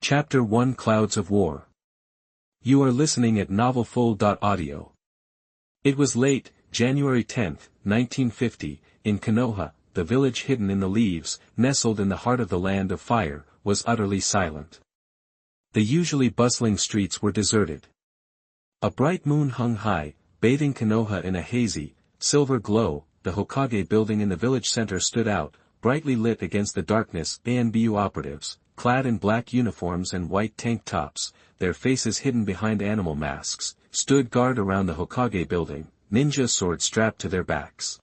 Chapter 1 Clouds of War. You are listening at novelfull.audio. It was late, January 10, 1950, in Konoha. The village hidden in the leaves, nestled in the heart of the land of fire, was utterly silent. The usually bustling streets were deserted. A bright moon hung high, bathing Konoha in a hazy, silver glow. The Hokage building in the village center stood out, brightly lit against the darkness. ANBU operatives, clad in black uniforms and white tank tops, their faces hidden behind animal masks, stood guard around the Hokage building, ninja swords strapped to their backs.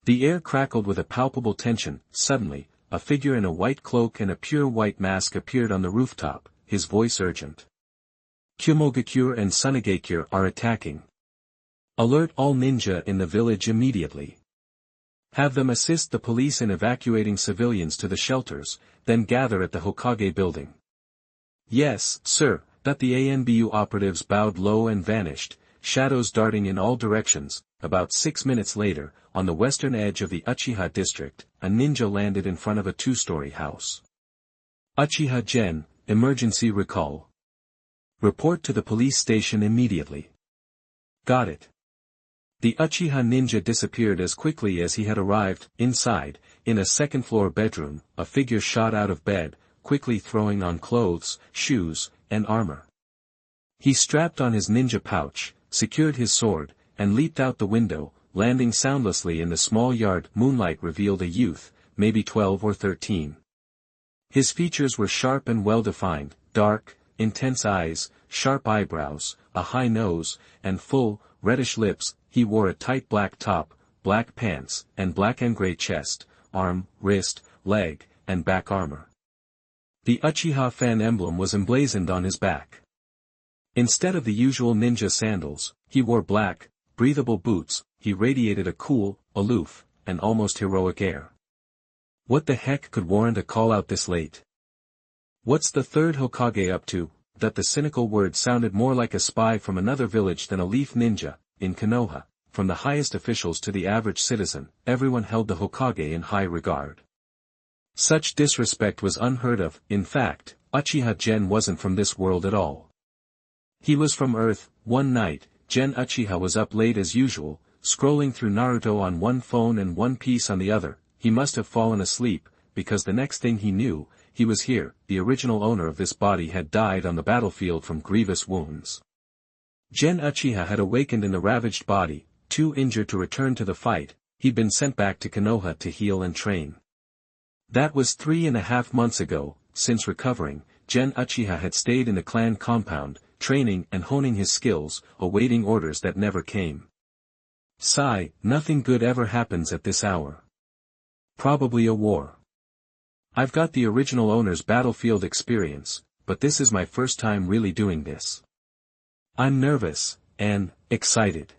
The air crackled with a palpable tension. Suddenly, a figure in a white cloak and a pure white mask appeared on the rooftop, his voice urgent. Kyomogakure and Sunagakure are attacking. Alert all ninja in the village immediately. Have them assist the police in evacuating civilians to the shelters, then gather at the Hokage building. Yes, sir. The ANBU operatives bowed low and vanished, shadows darting in all directions. About 6 minutes later, on the western edge of the Uchiha district, a ninja landed in front of a two-story house. Uchiha Gen, emergency recall. Report to the police station immediately. Got it. The Uchiha ninja disappeared as quickly as he had arrived. Inside, in a second-floor bedroom, a figure shot out of bed, quickly throwing on clothes, shoes, and armor. He strapped on his ninja pouch, secured his sword, and leaped out the window, landing soundlessly in the small yard. Moonlight revealed a youth, maybe 12 or 13. His features were sharp and well-defined, dark, intense eyes, sharp eyebrows, a high nose, and full, reddish lips. He wore a tight black top, black pants, and black and gray chest, arm, wrist, leg, and back armor. The Uchiha fan emblem was emblazoned on his back. Instead of the usual ninja sandals, he wore black, breathable boots. He radiated a cool, aloof, and almost heroic air. What the heck could warrant a call-out this late? What's the third Hokage up to? The cynical word sounded more like a spy from another village than a leaf ninja. In Konoha, from the highest officials to the average citizen, everyone held the Hokage in high regard. Such disrespect was unheard of. In fact, Uchiha Gen wasn't from this world at all. He was from Earth. One night, Gen Uchiha was up late as usual, scrolling through Naruto on one phone and One Piece on the other. He must have fallen asleep, because the next thing he knew, he was here. The original owner of this body had died on the battlefield from grievous wounds. Gen Uchiha had awakened in the ravaged body, too injured to return to the fight. He'd been sent back to Konoha to heal and train. That was 3.5 months ago. Since recovering, Gen Uchiha had stayed in the clan compound, training and honing his skills, awaiting orders that never came. Sigh, nothing good ever happens at this hour. Probably a war. I've got the original owner's battlefield experience, but this is my first time really doing this. I'm nervous, and excited.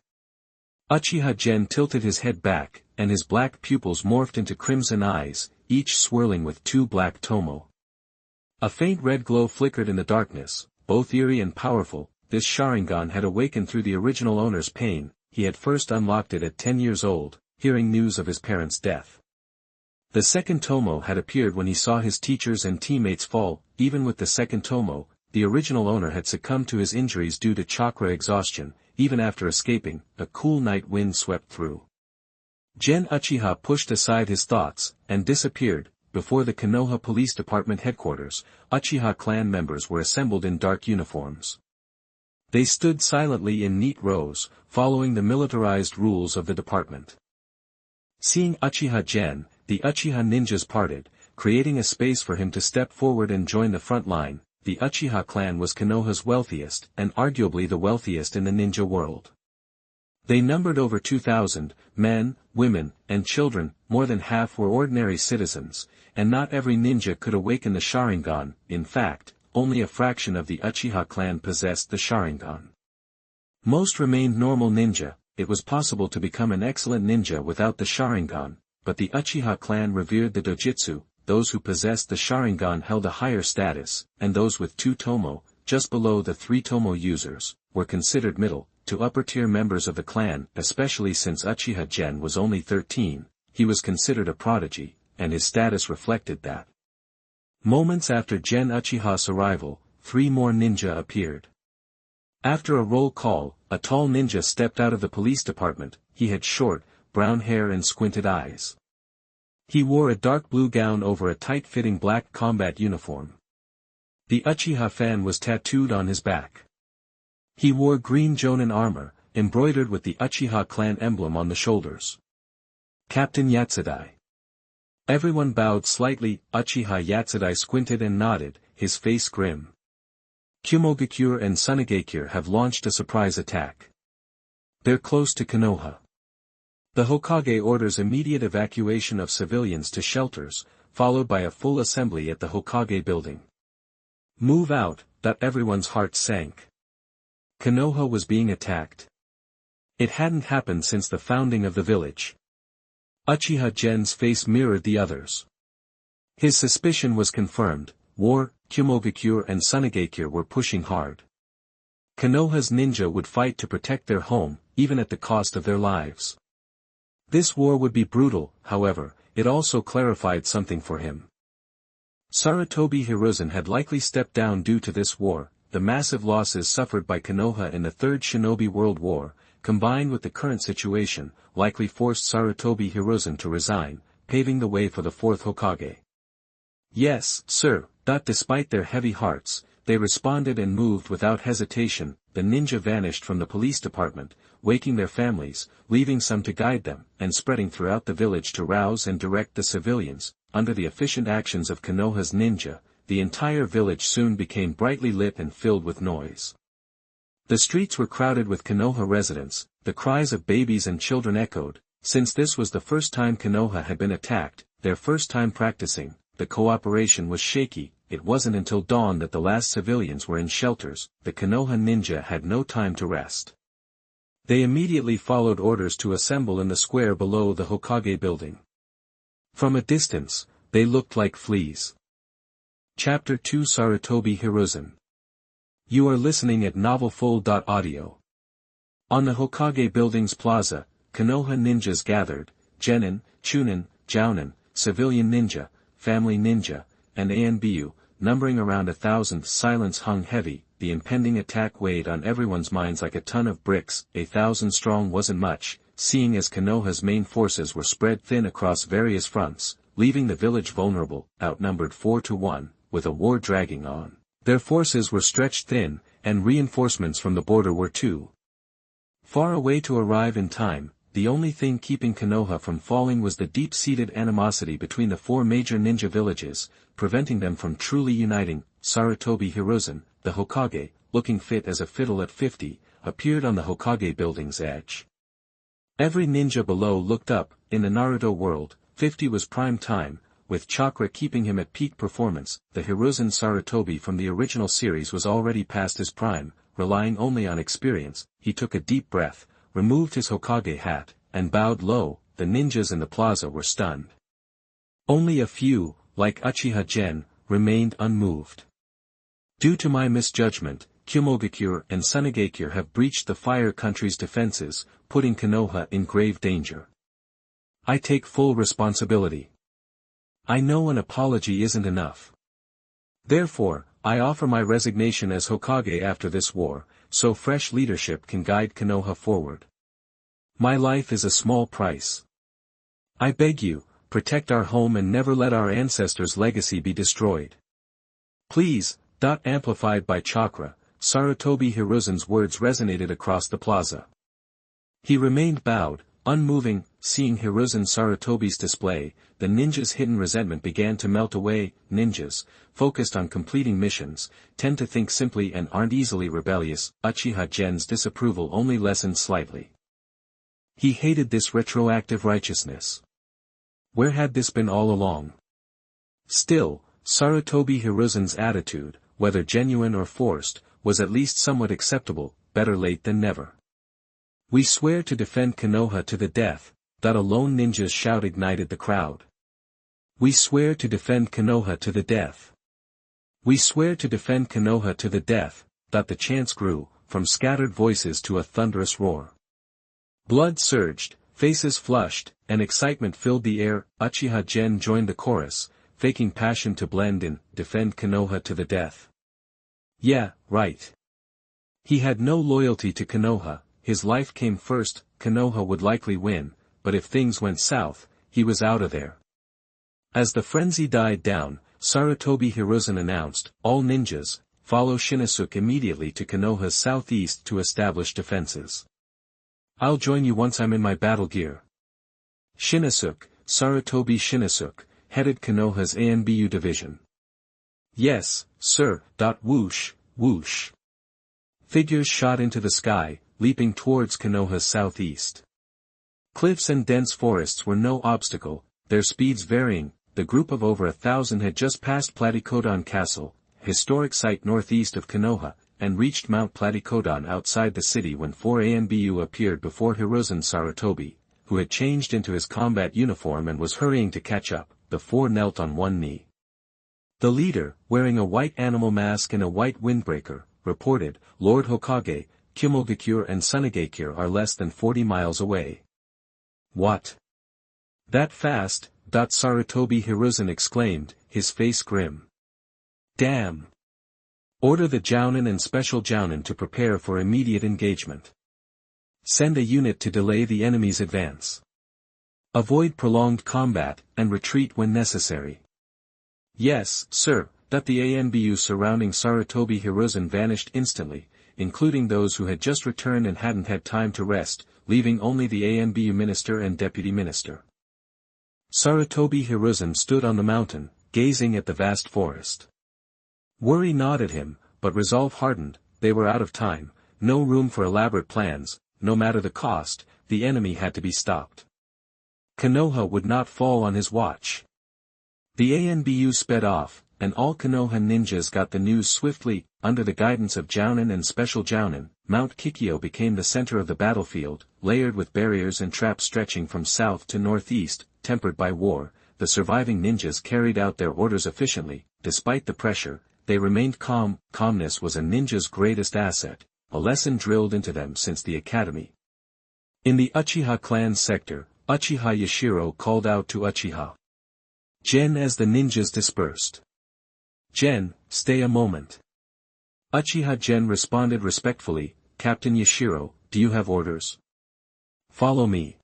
Uchiha Gen tilted his head back, and his black pupils morphed into crimson eyes, each swirling with 2 black tomo. A faint red glow flickered in the darkness, both eerie and powerful. This Sharingan had awakened through the original owner's pain. He had first unlocked it at 10 years old, hearing news of his parents' death. The second tomo had appeared when he saw his teachers and teammates fall. Even with the second tomo, the original owner had succumbed to his injuries due to chakra exhaustion. Even after escaping, a cool night wind swept through. Gen Uchiha pushed aside his thoughts, and disappeared. Before the Konoha Police Department headquarters, Uchiha clan members were assembled in dark uniforms. They stood silently in neat rows, following the militarized rules of the department. Seeing Uchiha Gen, the Uchiha ninjas parted, creating a space for him to step forward and join the front line. The Uchiha clan was Konoha's wealthiest, and arguably the wealthiest in the ninja world. They numbered over 2,000, men, women, and children. More than half were ordinary citizens, and not every ninja could awaken the Sharingan. In fact, only a fraction of the Uchiha clan possessed the Sharingan. Most remained normal ninja. It was possible to become an excellent ninja without the Sharingan, but the Uchiha clan revered the dojutsu. Those who possessed the Sharingan held a higher status, and those with 2 tomo, just below the 3 tomo users, were considered middle to upper-tier members of the clan. Especially since Uchiha Gen was only 13, he was considered a prodigy, and his status reflected that. Moments after Gen Uchiha's arrival, 3 more ninja appeared. After a roll call, a tall ninja stepped out of the police department. He had short, brown hair and squinted eyes. He wore a dark blue gown over a tight-fitting black combat uniform. The Uchiha fan was tattooed on his back. He wore green Jonin armor, embroidered with the Uchiha clan emblem on the shoulders. Captain Yatsudai. Everyone bowed slightly. Uchiha Yatsudai squinted and nodded, his face grim. Kumogakure and Sunigakure have launched a surprise attack. They're close to Konoha. The Hokage orders immediate evacuation of civilians to shelters, followed by a full assembly at the Hokage building. Move out, that everyone's hearts sank. Konoha was being attacked. It hadn't happened since the founding of the village. Uchiha Gen's face mirrored the others. His suspicion was confirmed. Kumogakure and Sunigakure were pushing hard. Konoha's ninja would fight to protect their home, even at the cost of their lives. This war would be brutal, however, it also clarified something for him. Sarutobi Hiruzen had likely stepped down due to this war. The massive losses suffered by Konoha in the Third Shinobi World War, combined with the current situation, likely forced Sarutobi Hiruzen to resign, paving the way for the fourth Hokage. Yes, sir. Despite their heavy hearts, they responded and moved without hesitation. The ninja vanished from the police department, waking their families, leaving some to guide them, and spreading throughout the village to rouse and direct the civilians. Under the efficient actions of Konoha's ninja, the entire village soon became brightly lit and filled with noise. The streets were crowded with Konoha residents. The cries of babies and children echoed. Since this was the first time Konoha had been attacked, their first time practicing, the cooperation was shaky. It wasn't until dawn that the last civilians were in shelters. The Konoha ninja had no time to rest. They immediately followed orders to assemble in the square below the Hokage building. From a distance, they looked like fleas. Chapter 2 Sarutobi Hiruzen. You are listening at novelfull.audio. On the Hokage building's plaza, Konoha ninjas gathered. Genin, Chunin, Jounin, civilian ninja, family ninja, and Anbu, numbering around 1,000. Silence hung heavy. The impending attack weighed on everyone's minds like a ton of bricks. 1,000 strong wasn't much, seeing as Konoha's main forces were spread thin across various fronts, leaving the village vulnerable, outnumbered 4-1, with a war dragging on. Their forces were stretched thin, and reinforcements from the border were too far away to arrive in time. The only thing keeping Konoha from falling was the deep-seated animosity between the 4 major ninja villages, preventing them from truly uniting. Sarutobi Hiruzen, the Hokage, looking fit as a fiddle at 50, appeared on the Hokage building's edge. Every ninja below looked up. In the Naruto world, 50 was prime time, with chakra keeping him at peak performance. The Hiruzen Sarutobi from the original series was already past his prime, relying only on experience. He took a deep breath, removed his Hokage hat, and bowed low. The ninjas in the plaza were stunned. Only a few, like Uchiha Gen, remained unmoved. Due to my misjudgment, Kumogakure and Sunigakure have breached the Fire Country's defenses, putting Konoha in grave danger. I take full responsibility. I know an apology isn't enough. Therefore, I offer my resignation as Hokage after this war, so fresh leadership can guide Konoha forward. My life is a small price. I beg you, protect our home and never let our ancestors' legacy be destroyed. Please. Amplified by chakra, Sarutobi Hiruzen's words resonated across the plaza. He remained bowed, unmoving. Seeing Hiruzen Sarutobi's display, the ninjas' hidden resentment began to melt away. Ninjas, focused on completing missions, tend to think simply and aren't easily rebellious. Uchiha Gen's disapproval only lessened slightly. He hated this retroactive righteousness. Where had this been all along? Still, Sarutobi Hiruzen's attitude, whether genuine or forced, was at least somewhat acceptable. Better late than never. We swear to defend Konoha to the death. A lone ninja's shout ignited the crowd. We swear to defend Konoha to the death. We swear to defend Konoha to the death. The chants grew, from scattered voices to a thunderous roar. Blood surged, faces flushed, and excitement filled the air. Uchiha Gen joined the chorus, faking passion to blend in, defend Konoha to the death. Yeah, right. He had no loyalty to Konoha, his life came first, Konoha would likely win, but if things went south, he was out of there. As the frenzy died down, Sarutobi Hiruzen announced, all ninjas, follow Shinosuke immediately to Konoha's southeast to establish defenses. I'll join you once I'm in my battle gear. Shinosuke, Sarutobi Shinosuke, headed Konoha's ANBU division. Yes, sir. Whoosh, whoosh. Figures shot into the sky, leaping towards Konoha's southeast. Cliffs and dense forests were no obstacle, their speeds varying. The group of over 1,000 had just passed Platycodon Castle, historic site northeast of Konoha, and reached Mount Platycodon outside the city when 4 ANBU appeared before Hiruzen Sarutobi, who had changed into his combat uniform and was hurrying to catch up. The 4 knelt on one knee. The leader, wearing a white animal mask and a white windbreaker, reported, Lord Hokage, Kimogakure and Sunagakure are less than 40 miles away. What? That fast? Sarutobi Hiruzen exclaimed, his face grim. Damn! Order the Jounin and Special Jounin to prepare for immediate engagement. Send a unit to delay the enemy's advance. Avoid prolonged combat, and retreat when necessary. Yes, sir. The ANBU surrounding Sarutobi Hiruzen vanished instantly, including those who had just returned and hadn't had time to rest, leaving only the ANBU minister and deputy minister. Sarutobi Hiruzen stood on the mountain, gazing at the vast forest. Worry gnawed at him, but resolve hardened. They were out of time, no room for elaborate plans, no matter the cost, the enemy had to be stopped. Konoha would not fall on his watch. The ANBU sped off, and all Konoha ninjas got the news swiftly. Under the guidance of Jounin and Special Jounin, Mount Kikyo became the center of the battlefield, layered with barriers and traps stretching from south to northeast, tempered by war. The surviving ninjas carried out their orders efficiently. Despite the pressure, they remained calm. Calmness was a ninja's greatest asset, a lesson drilled into them since the academy. In the Uchiha clan's sector, Uchiha Yashiro called out to Uchiha Gen as the ninjas dispersed. Gen, stay a moment. Uchiha Gen responded respectfully, Captain Yashiro, do you have orders? Follow me.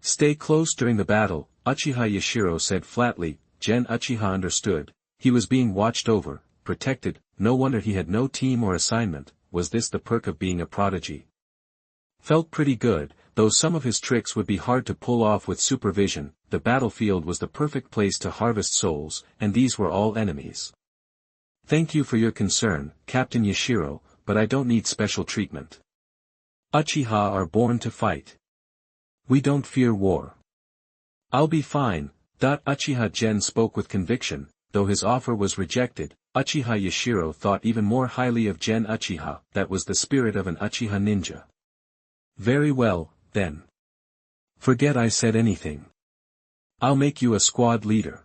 Stay close during the battle, Uchiha Yashiro said flatly. Gen Uchiha understood. He was being watched over, protected. No wonder he had no team or assignment. Was this the perk of being a prodigy? Felt pretty good, though some of his tricks would be hard to pull off with supervision. The battlefield was the perfect place to harvest souls, and these were all enemies. Thank you for your concern, Captain Yashiro, but I don't need special treatment. Uchiha are born to fight. We don't fear war. I'll be fine. Uchiha Gen spoke with conviction, though his offer was rejected. Uchiha Yashiro thought even more highly of Gen Uchiha. That was the spirit of an Uchiha ninja. Very well, then. Forget I said anything. I'll make you a squad leader.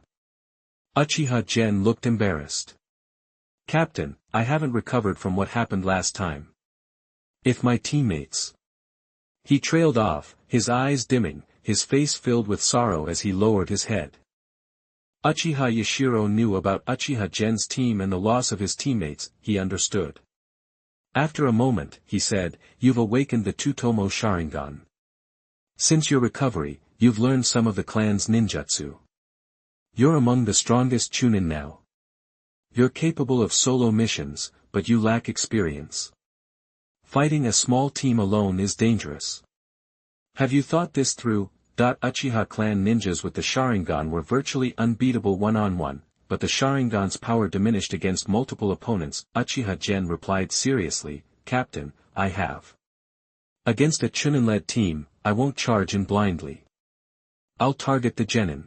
Uchiha Gen looked embarrassed. Captain, I haven't recovered from what happened last time. If my teammates... He trailed off, his eyes dimming, his face filled with sorrow as he lowered his head. Uchiha Yashiro knew about Uchiha Gen's team and the loss of his teammates. He understood. After a moment, he said, you've awakened the Tutomo Sharingan. Since your recovery, you've learned some of the clan's ninjutsu. You're among the strongest Chunin now. You're capable of solo missions, but you lack experience. Fighting a small team alone is dangerous. Have you thought this through? Uchiha clan ninjas with the Sharingan were virtually unbeatable one-on-one, but the Sharingan's power diminished against multiple opponents. Uchiha Gen replied seriously, Captain, I have. Against a Chunin-led team, I won't charge in blindly. I'll target the genin.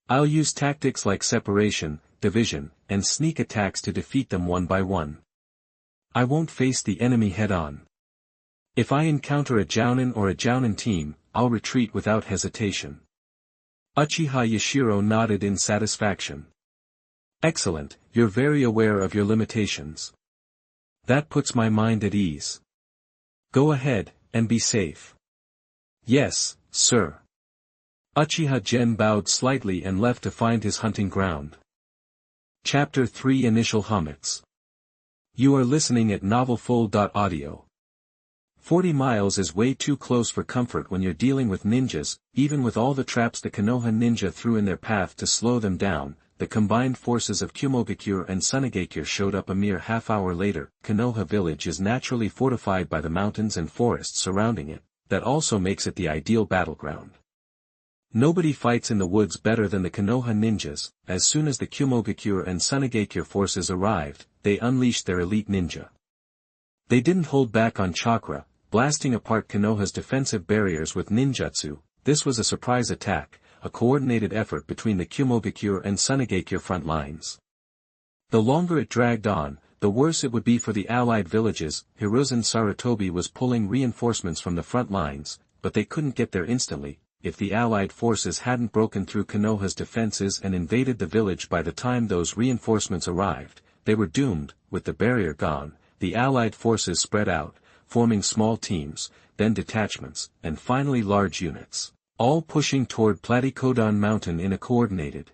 I'll use tactics like separation, division, and sneak attacks to defeat them one by one. I won't face the enemy head-on. If I encounter a Jounin or a Jounin team, I'll retreat without hesitation. Uchiha Yashiro nodded in satisfaction. Excellent, you're very aware of your limitations. That puts my mind at ease. Go ahead, and be safe. Yes, sir. Uchiha Gen bowed slightly and left to find his hunting ground. Chapter 3 Initial Homitz. You are listening at novelfull.audio. 40 miles is way too close for comfort when you're dealing with ninjas. Even with all the traps the Konoha ninja threw in their path to slow them down. The combined forces of Kumogakure and Sunigakure showed up a mere half-hour later. Konoha village is naturally fortified by the mountains and forests surrounding it. That also makes it the ideal battleground. Nobody fights in the woods better than the Konoha ninjas. As soon as the Kumogakure and Sunigakure forces arrived, they unleashed their elite ninja. They didn't hold back on chakra, blasting apart Konoha's defensive barriers with ninjutsu. This was a surprise attack, a coordinated effort between the Kumogakure and Sunigakure front lines. The longer it dragged on, the worse it would be for the allied villages. Hiruzen Sarutobi was pulling reinforcements from the front lines, but they couldn't get there instantly. If the allied forces hadn't broken through Konoha's defenses and invaded the village by the time those reinforcements arrived, they were doomed. With the barrier gone, the allied forces spread out, forming small teams, then detachments, and finally large units, all pushing toward Platikodon Mountain in a coordinated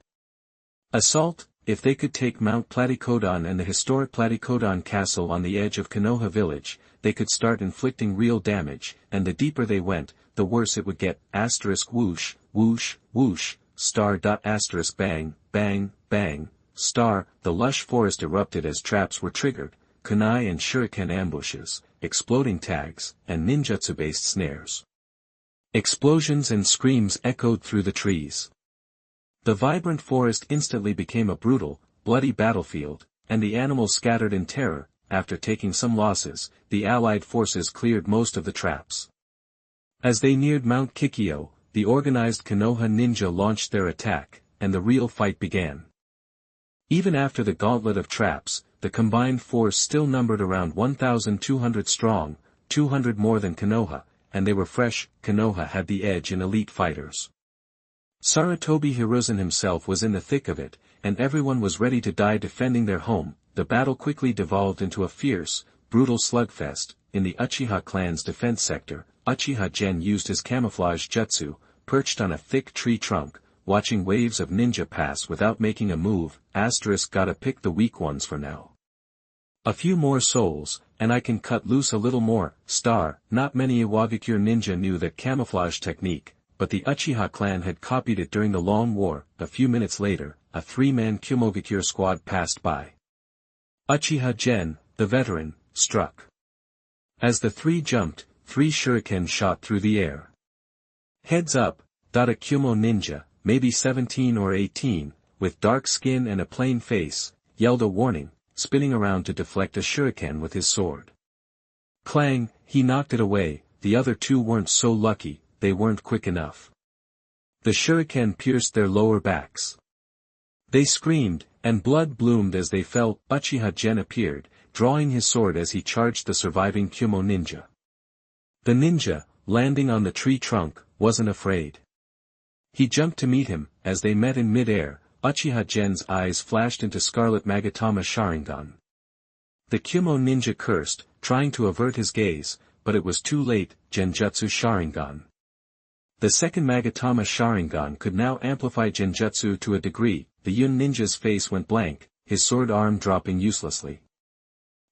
assault. If they could take Mount Platikodon and the historic Platikodon Castle on the edge of Konoha village, they could start inflicting real damage, and the deeper they went, the worse it would get. Whoosh, whoosh, whoosh, star. Bang, bang, bang, star. The lush forest erupted as traps were triggered, kunai and shuriken ambushes, exploding tags, and ninjutsu-based snares. Explosions and screams echoed through the trees. The vibrant forest instantly became a brutal, bloody battlefield, and the animals scattered in terror. After taking some losses, the allied forces cleared most of the traps. As they neared Mount Kikyo, the organized Konoha ninja launched their attack, and the real fight began. Even after the gauntlet of traps, the combined force still numbered around 1,200 strong, 200 more than Konoha, and they were fresh. Konoha had the edge in elite fighters. Sarutobi Hiruzen himself was in the thick of it, and everyone was ready to die defending their home. The battle quickly devolved into a fierce, brutal slugfest. In the Uchiha clan's defense sector, Uchiha Gen used his camouflage jutsu, perched on a thick tree trunk, watching waves of ninja pass without making a move. Gotta pick the weak ones for now. A few more souls, and I can cut loose a little more. Not many Iwagakure ninja knew that camouflage technique, but the Uchiha clan had copied it during the Long War. A few minutes later, a three-man Kumogakure squad passed by. Uchiha Gen, the veteran, struck. As the three jumped, 3 shuriken shot through the air. Heads up, a Kumo ninja, maybe 17 or 18, with dark skin and a plain face, yelled a warning, spinning around to deflect a shuriken with his sword. Clang, he knocked it away. The other two weren't so lucky, they weren't quick enough. The shuriken pierced their lower backs. They screamed, and blood bloomed as they fell. Uchiha Gen appeared, drawing his sword as he charged the surviving Kumo ninja. The ninja, landing on the tree trunk, wasn't afraid. He jumped to meet him. As they met in mid-air, Uchiha Gen's eyes flashed into Scarlet Magatama Sharingan. The Kumo ninja cursed, trying to avert his gaze, but it was too late. Genjutsu Sharingan. The second Magatama Sharingan could now amplify Genjutsu to a degree. The Yun ninja's face went blank, his sword arm dropping uselessly.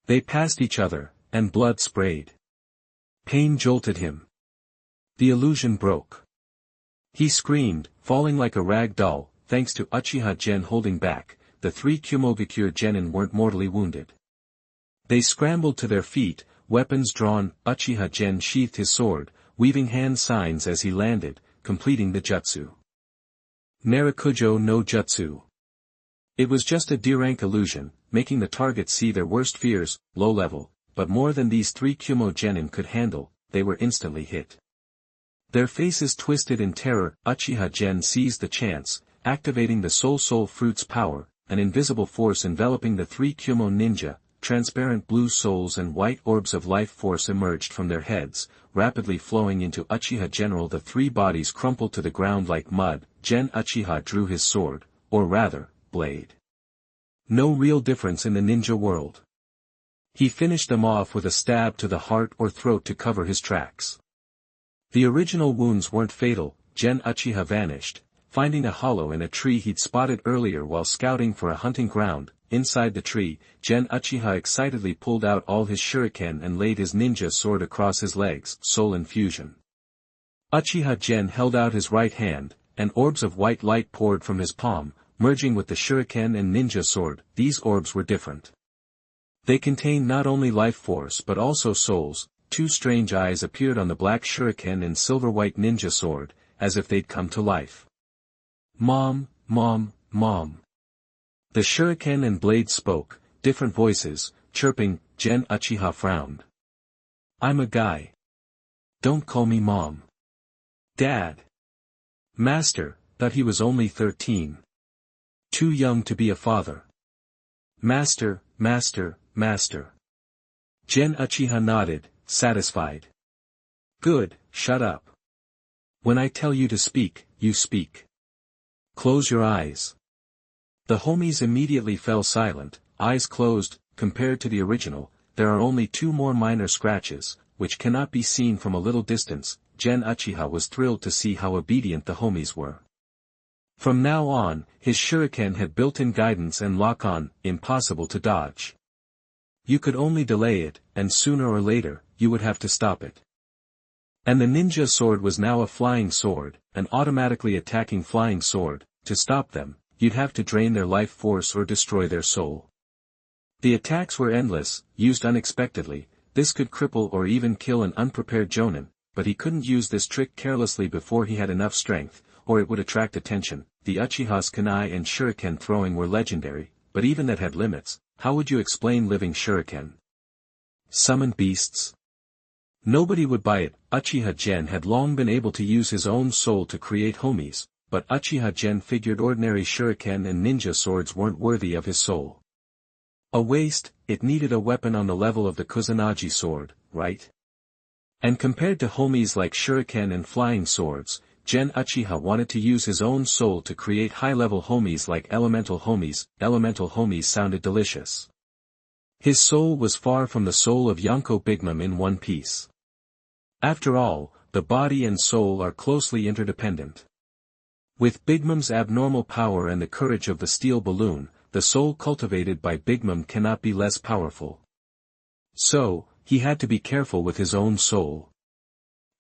They passed each other, and blood sprayed. Pain jolted him. The illusion broke. He screamed, falling like a rag doll. Thanks to Uchiha Gen holding back, the 3 Kumogakure genin weren't mortally wounded. They scrambled to their feet, weapons drawn. Uchiha Gen sheathed his sword, weaving hand signs as he landed, completing the jutsu. Narakujo no Jutsu. It was just a D-rank illusion, making the target see their worst fears, low level, but more than these 3 Kumo genin could handle. They were instantly hit. Their faces twisted in terror. Uchiha Gen seized the chance, activating the Soul Fruit's power, an invisible force enveloping the 3 Kumo ninja. Transparent blue souls and white orbs of life force emerged from their heads, rapidly flowing into Uchiha General. The 3 bodies crumpled to the ground like mud. Gen Uchiha drew his sword, or rather, blade. No real difference in the ninja world. He finished them off with a stab to the heart or throat to cover his tracks. The original wounds weren't fatal, Gen Uchiha vanished, finding a hollow in a tree he'd spotted earlier while scouting for a hunting ground. Inside the tree, Gen Uchiha excitedly pulled out all his shuriken and laid his ninja sword across his legs. Soul infusion. Uchiha Gen held out his right hand, and orbs of white light poured from his palm, merging with the shuriken and ninja sword. These orbs were different. They contained not only life force but also souls. Two strange eyes appeared on the black shuriken and silver-white ninja sword, as if they'd come to life. Mom, Mom, Mom. The shuriken and blade spoke, different voices, chirping. Gen Uchiha frowned. I'm a guy. Don't call me Mom. Dad. Master, thought he was only 13. Too young to be a father. Master, Master, Master. Gen Uchiha nodded, satisfied. Good, shut up. When I tell you to speak, you speak. Close your eyes. The homies immediately fell silent, eyes closed. Compared to the original, there are only two more minor scratches, which cannot be seen from a little distance. Gen Uchiha was thrilled to see how obedient the homies were. From now on, his shuriken had built-in guidance and lock-on, impossible to dodge. You could only delay it, and sooner or later, you would have to stop it. And the ninja sword was now a flying sword, an automatically attacking flying sword. To stop them, you'd have to drain their life force or destroy their soul. The attacks were endless, used unexpectedly. This could cripple or even kill an unprepared jonin, but he couldn't use this trick carelessly before he had enough strength, or it would attract attention. The Uchiha's kunai and shuriken throwing were legendary, but even that had limits. How would you explain living shuriken? Summon beasts? Nobody would buy it. Uchiha Gen had long been able to use his own soul to create homies, but Uchiha Gen figured ordinary shuriken and ninja swords weren't worthy of his soul. A waste. It needed a weapon on the level of the Kusanagi sword, right? And compared to homies like shuriken and flying swords, Gen Uchiha wanted to use his own soul to create high-level homies like elemental homies. Elemental homies sounded delicious. His soul was far from the soul of Yonko Big Mom in one piece. After all, the body and soul are closely interdependent. With Big Mom's abnormal power and the courage of the steel balloon, the soul cultivated by Big Mom cannot be less powerful. So, he had to be careful with his own soul.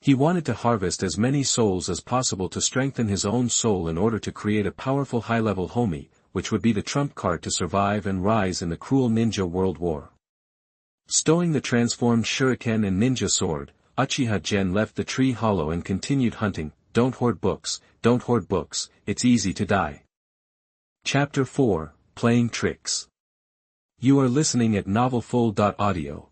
He wanted to harvest as many souls as possible to strengthen his own soul in order to create a powerful high-level homie, which would be the trump card to survive and rise in the cruel ninja world war. Stowing the transformed shuriken and ninja sword, Uchiha Gen left the tree hollow and continued hunting. Don't hoard books, it's easy to die. Chapter 4, Playing Tricks. You are listening at novelfull.audio.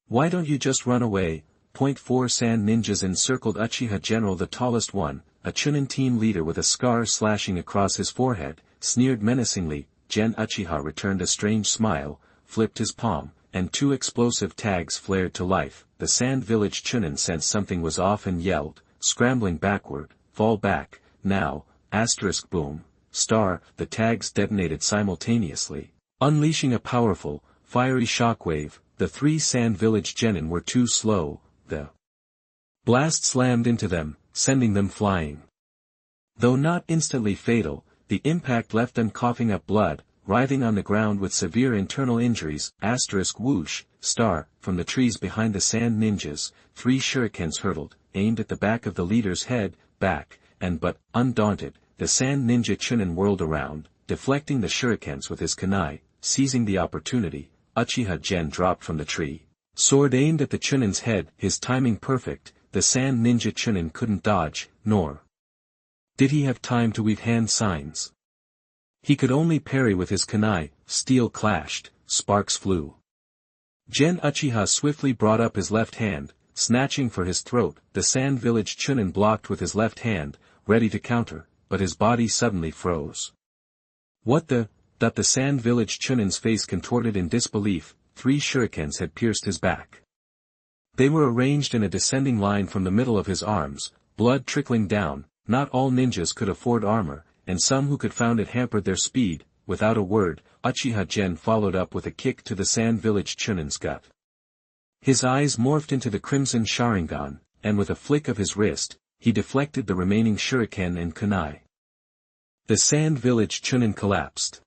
Why don't you just run away? Point 4 Sand ninjas encircled Uchiha General, the tallest one, a Chunin team leader with a scar slashing across his forehead, sneered menacingly. Gen Uchiha returned a strange smile, flipped his palm, and two explosive tags flared to life. The Sand Village Chunin sensed something was off and yelled, scrambling backward, fall back, now, boom, star. The tags detonated simultaneously, unleashing a powerful, fiery shockwave. The three Sand Village genin were too slow. The blast slammed into them, sending them flying. Though not instantly fatal, the impact left them coughing up blood, writhing on the ground with severe internal injuries. Whoosh, star. From the trees behind the Sand Ninjas, three shurikens hurtled, aimed at the back of the leader's head, back, and but, undaunted, the Sand Ninja Chunin whirled around, deflecting the shurikens with his kunai. Seizing the opportunity, Uchiha Gen dropped from the tree, sword aimed at the Chunin's head, his timing perfect. The Sand Ninja Chunin couldn't dodge, nor did he have time to weave hand signs. He could only parry with his kunai. Steel clashed, sparks flew. Gen Uchiha swiftly brought up his left hand, snatching for his throat. The Sand Village Chunin blocked with his left hand, ready to counter, but his body suddenly froze. What the? That the Sand Village Chunin's face contorted in disbelief. 3 shurikens had pierced his back. They were arranged in a descending line from the middle of his arms, blood trickling down. Not all ninjas could afford armor, and some who could found it hampered their speed. Without a word, Uchiha Gen followed up with a kick to the Sand Village Chunin's gut. His eyes morphed into the Crimson Sharingan, and with a flick of his wrist, he deflected the remaining shuriken and kunai. The sand village Chunin collapsed.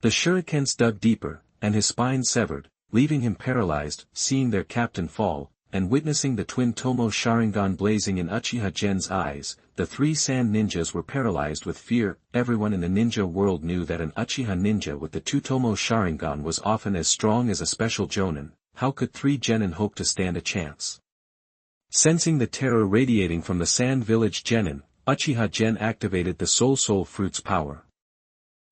The shurikens dug deeper, and his spine severed, leaving him paralyzed. Seeing their captain fall, and witnessing the twin Tomo Sharingan blazing in Uchiha Gen's eyes, the three sand ninjas were paralyzed with fear. Everyone in the ninja world knew that an Uchiha ninja with the two Tomo Sharingan was often as strong as a special jonin. How could three genin hope to stand a chance? Sensing the terror radiating from the sand village genin, Uchiha Gen activated the soul fruit's power.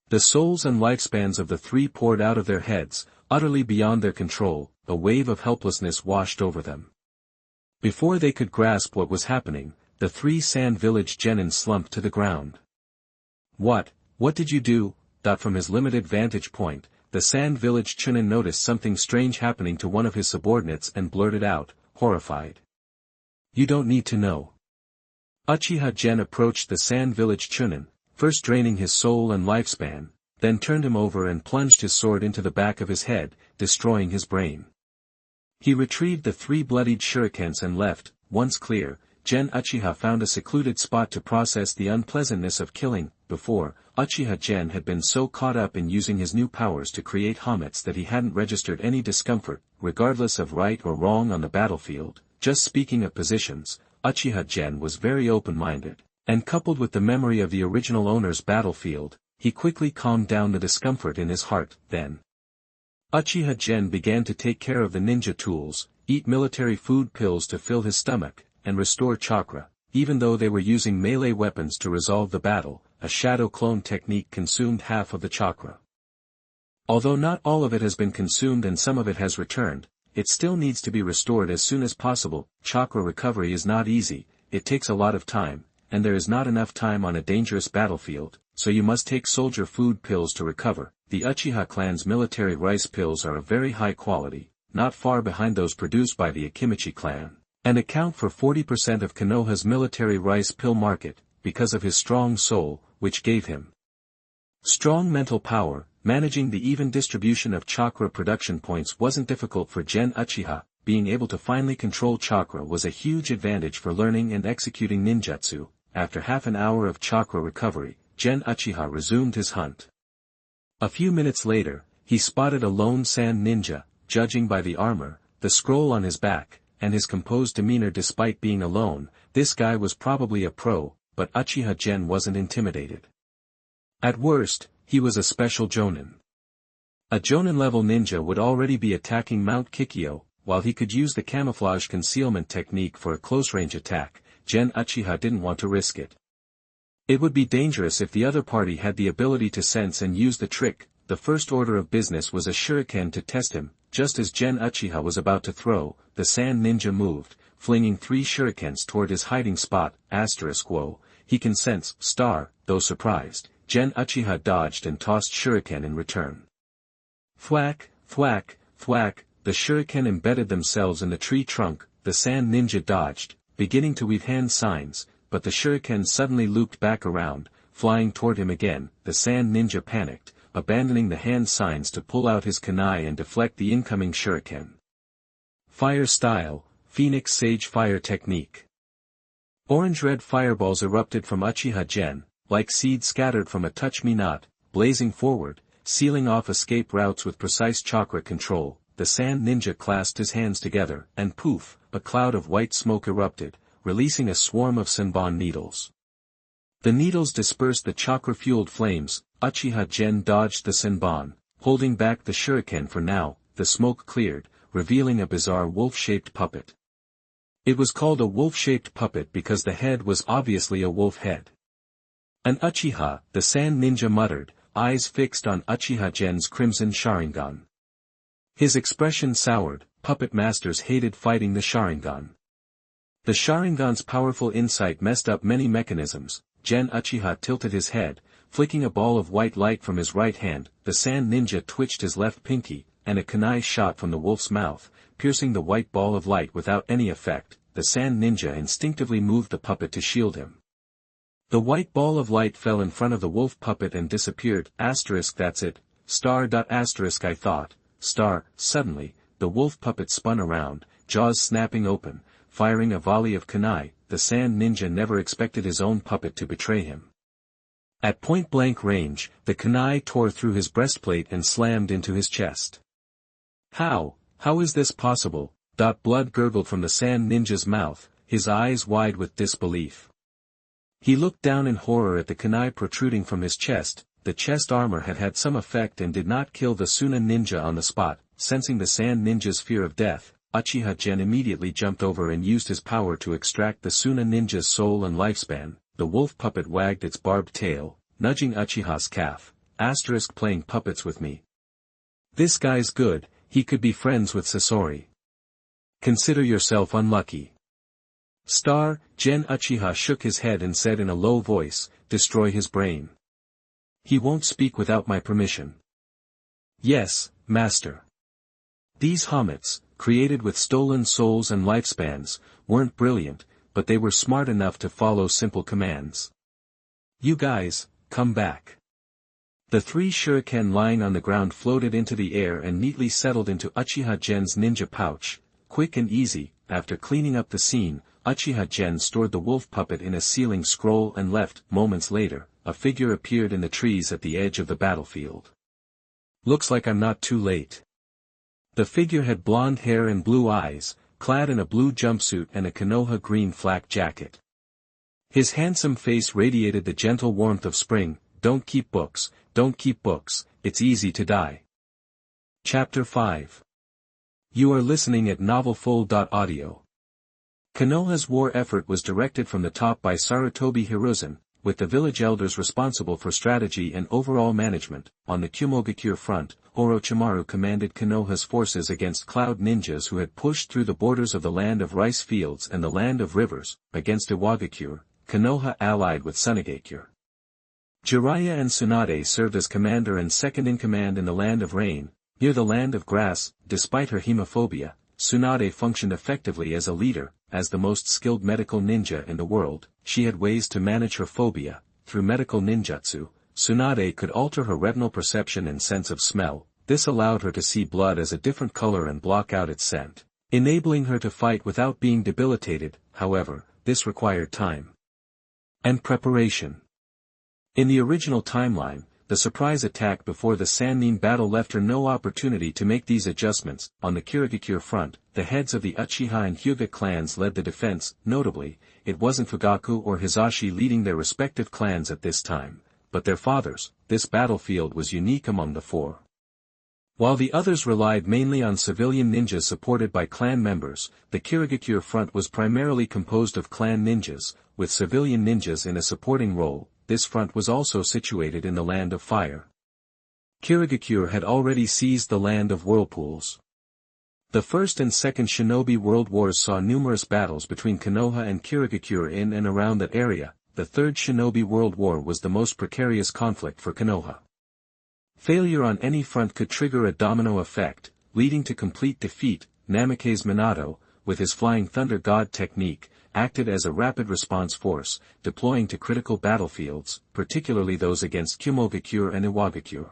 The souls and lifespans of the three poured out of their heads, utterly beyond their control. A wave of helplessness washed over them. Before they could grasp what was happening, the three sand village genin slumped to the ground. What did you do? From his limited vantage point, the sand village Chunin noticed something strange happening to one of his subordinates and blurted out, horrified. You don't need to know. Uchiha Gen approached the sand village Chunin, first draining his soul and lifespan, then turned him over and plunged his sword into the back of his head, destroying his brain. He retrieved the three bloodied shurikens and left. Once clear, Gen Uchiha found a secluded spot to process the unpleasantness of killing. Before, Uchiha Gen had been so caught up in using his new powers to create Homitz that he hadn't registered any discomfort, regardless of right or wrong on the battlefield. Just speaking of positions, Uchiha Gen was very open-minded, and coupled with the memory of the original owner's battlefield, he quickly calmed down the discomfort in his heart. Then Uchiha Gen began to take care of the ninja tools, eat military food pills to fill his stomach, and restore chakra. Even though they were using melee weapons to resolve the battle, a shadow clone technique consumed half of the chakra. Although not all of it has been consumed and some of it has returned, it still needs to be restored as soon as possible. Chakra recovery is not easy, it takes a lot of time, and there is not enough time on a dangerous battlefield, so you must take soldier food pills to recover. The Uchiha clan's military rice pills are of very high quality, not far behind those produced by the Akimichi clan, and account for 40% of Konoha's military rice pill market. Because of his strong soul, which gave him strong mental power, managing the even distribution of chakra production points wasn't difficult for Gen Uchiha. Being able to finally control chakra was a huge advantage for learning and executing ninjutsu. After half an hour of chakra recovery, Gen Uchiha resumed his hunt. A few minutes later, he spotted a lone sand ninja. Judging by the armor, the scroll on his back, and his composed demeanor despite being alone, this guy was probably a pro, but Uchiha Gen wasn't intimidated. At worst, he was a special jonin. A jonin-level ninja would already be attacking Mount Kikyo, while he could use the camouflage concealment technique for a close-range attack. Gen Uchiha didn't want to risk it. It would be dangerous if the other party had the ability to sense and use the trick. The first order of business was a shuriken to test him. Just as Gen Uchiha was about to throw, the sand ninja moved, flinging 3 shurikens toward his hiding spot. Whoa, he can sense. Though surprised, Gen Uchiha dodged and tossed shuriken in return. Thwack, thwack, thwack, the shuriken embedded themselves in the tree trunk. The sand ninja dodged, beginning to weave hand signs, but the shuriken suddenly looped back around, flying toward him again. The sand ninja panicked, abandoning the hand signs to pull out his kunai and deflect the incoming shuriken. Fire style, Phoenix Sage Fire Technique. Orange-red fireballs erupted from Uchiha Gen, like seeds scattered from a touch-me-not, blazing forward, sealing off escape routes with precise chakra control. The sand ninja clasped his hands together, and poof, a cloud of white smoke erupted, releasing a swarm of senbon needles. The needles dispersed the chakra-fueled flames. Uchiha Gen dodged the senbon, holding back the shuriken for now. The smoke cleared, revealing a bizarre wolf-shaped puppet. It was called a wolf-shaped puppet because the head was obviously a wolf head. An Uchiha, the sand ninja muttered, eyes fixed on Uchiha Gen's crimson Sharingan. His expression soured. Puppet masters hated fighting the Sharingan. The Sharingan's powerful insight messed up many mechanisms. Gen Uchiha tilted his head, flicking a ball of white light from his right hand. The sand ninja twitched his left pinky, and a kunai shot from the wolf's mouth, piercing the white ball of light without any effect. The sand ninja instinctively moved the puppet to shield him. The white ball of light fell in front of the wolf puppet and disappeared. That's it. I thought. Suddenly, the wolf puppet spun around, jaws snapping open, firing a volley of kunai. the sand ninja never expected his own puppet to betray him. At point-blank range, the kunai tore through his breastplate and slammed into his chest. How is this possible? Blood gurgled from the sand ninja's mouth, his eyes wide with disbelief. He looked down in horror at the kunai protruding from his chest. The chest armor had had some effect and did not kill the Suna ninja on the spot. Sensing the sand ninja's fear of death, Uchiha Gen immediately jumped over and used his power to extract the Suna ninja's soul and lifespan. The wolf puppet wagged its barbed tail, nudging Uchiha's calf. Playing puppets with me. This guy's good, he could be friends with Sasori. Consider yourself unlucky. Gen Uchiha shook his head and said in a low voice, destroy his brain. He won't speak without my permission. Yes, master. These Homitz, created with stolen souls and lifespans, weren't brilliant, but they were smart enough to follow simple commands. You guys, come back. The 3 shuriken lying on the ground floated into the air and neatly settled into Uchiha Gen's ninja pouch. Quick and easy, after cleaning up the scene, Uchiha Gen stored the wolf puppet in a ceiling scroll and left. Moments later, a figure appeared in the trees at the edge of the battlefield. Looks like I'm not too late. The figure had blonde hair and blue eyes, clad in a blue jumpsuit and a Konoha green flak jacket. His handsome face radiated the gentle warmth of spring. Don't keep books, it's easy to die. Chapter 5. You are listening at novelfull.audio. Konoha's war effort was directed from the top by Sarutobi Hiruzen, with the village elders responsible for strategy and overall management. On the Kumogakure front, Orochimaru commanded Konoha's forces against cloud ninjas who had pushed through the borders of the land of rice fields and the land of rivers. Against Iwagakure, Konoha allied with Sunagakure. Jiraiya and Tsunade served as commander and second-in-command in the land of rain. Near the land of grass, despite her hemophobia, Tsunade functioned effectively as a leader. As the most skilled medical ninja in the world, she had ways to manage her phobia. Through medical ninjutsu, Tsunade could alter her retinal perception and sense of smell. This allowed her to see blood as a different color and block out its scent, enabling her to fight without being debilitated. However, this required time and preparation. In the original timeline, the surprise attack before the Sannin battle left her no opportunity to make these adjustments. On the Kirigakure front, the heads of the Uchiha and Hyuga clans led the defense. Notably, it wasn't Fugaku or Hizashi leading their respective clans at this time, but their fathers. This battlefield was unique among the 4. While the others relied mainly on civilian ninjas supported by clan members, the Kirigakure front was primarily composed of clan ninjas, with civilian ninjas in a supporting role. This front was also situated in the land of fire. Kirigakure had already seized the land of whirlpools. The First and Second Shinobi World Wars saw numerous battles between Konoha and Kirigakure in and around that area. The Third Shinobi World War was the most precarious conflict for Konoha. Failure on any front could trigger a domino effect, leading to complete defeat. Namake's Minato, with his Flying Thunder God technique, acted as a rapid response force, deploying to critical battlefields, particularly those against Kumogakure and Iwagakure.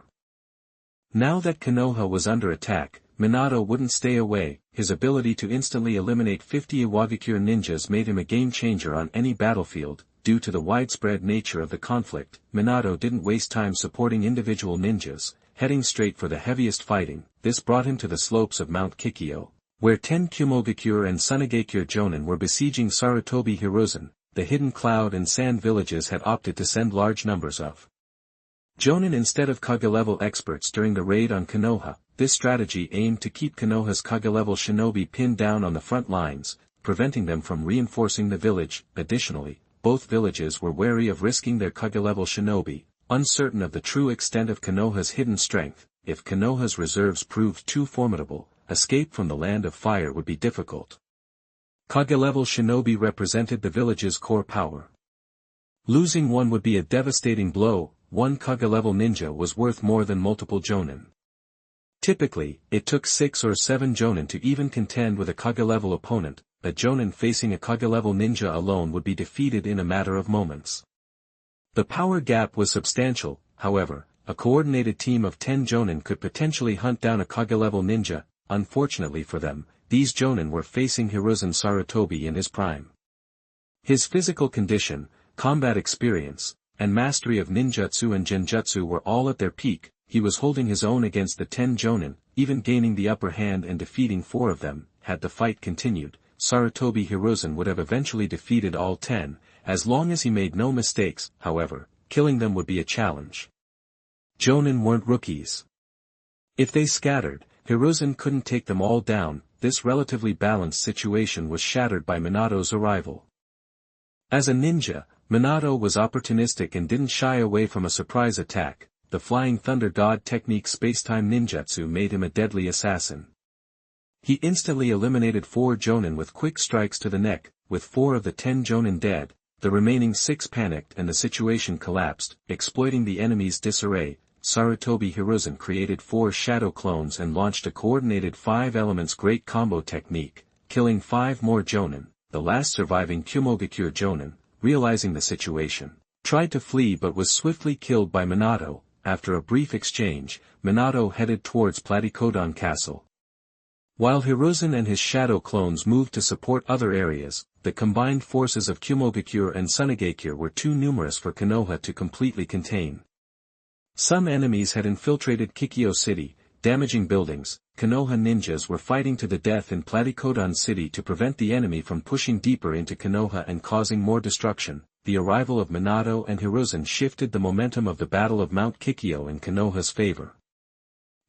Now that Konoha was under attack, Minato wouldn't stay away. His ability to instantly eliminate 50 Iwagakure ninjas made him a game-changer on any battlefield. Due to the widespread nature of the conflict, Minato didn't waste time supporting individual ninjas, heading straight for the heaviest fighting. This brought him to the slopes of Mount Kikyo, where 10 Kumogakure and Sunagakure Jonin were besieging Sarutobi Hiruzen. The hidden cloud and sand villages had opted to send large numbers of Jonin instead of Kage-level experts during the raid on Konoha. This strategy aimed to keep Konoha's Kage-level shinobi pinned down on the front lines, preventing them from reinforcing the village. Additionally, both villages were wary of risking their Kage-level shinobi, uncertain of the true extent of Konoha's hidden strength. If Konoha's reserves proved too formidable, escape from the land of fire would be difficult. Kage-level shinobi represented the village's core power. Losing one would be a devastating blow. One Kage-level ninja was worth more than multiple Jonin. Typically, it took 6 or 7 Jonin to even contend with a Kage-level opponent. A Jonin facing a Kage-level ninja alone would be defeated in a matter of moments. The power gap was substantial. However, a coordinated team of 10 Jonin could potentially hunt down a Kage-level ninja. Unfortunately for them, these Jonin were facing Hiruzen Sarutobi in his prime. His physical condition, combat experience, and mastery of ninjutsu and genjutsu were all at their peak. He was holding his own against the 10 Jonin, even gaining the upper hand and defeating 4 of them. Had the fight continued, Sarutobi Hiruzen would have eventually defeated all 10, as long as he made no mistakes. However, killing them would be a challenge. Jonin weren't rookies. If they scattered, Hiruzen couldn't take them all down. This relatively balanced situation was shattered by Minato's arrival. As a ninja, Minato was opportunistic and didn't shy away from a surprise attack. The Flying Thunder God technique spacetime ninjutsu made him a deadly assassin. He instantly eliminated 4 Jonin with quick strikes to the neck. With 4 of the 10 Jonin dead, the remaining 6 panicked and the situation collapsed. Exploiting the enemy's disarray, Sarutobi Hiruzen created 4 shadow clones and launched a coordinated 5 elements great combo technique, killing 5 more Jonin. The last surviving Kumogakure Jonin, realizing the situation, tried to flee but was swiftly killed by Minato. After a brief exchange, Minato headed towards Platycodon Castle. While Hiruzen and his shadow clones moved to support other areas, the combined forces of Kumogakure and Sunigakure were too numerous for Konoha to completely contain. Some enemies had infiltrated Kikyo City, damaging buildings. Konoha ninjas were fighting to the death in Platycodon City to prevent the enemy from pushing deeper into Konoha and causing more destruction. The arrival of Minato and Hiruzen shifted the momentum of the Battle of Mount Kikyo in Konoha's favor.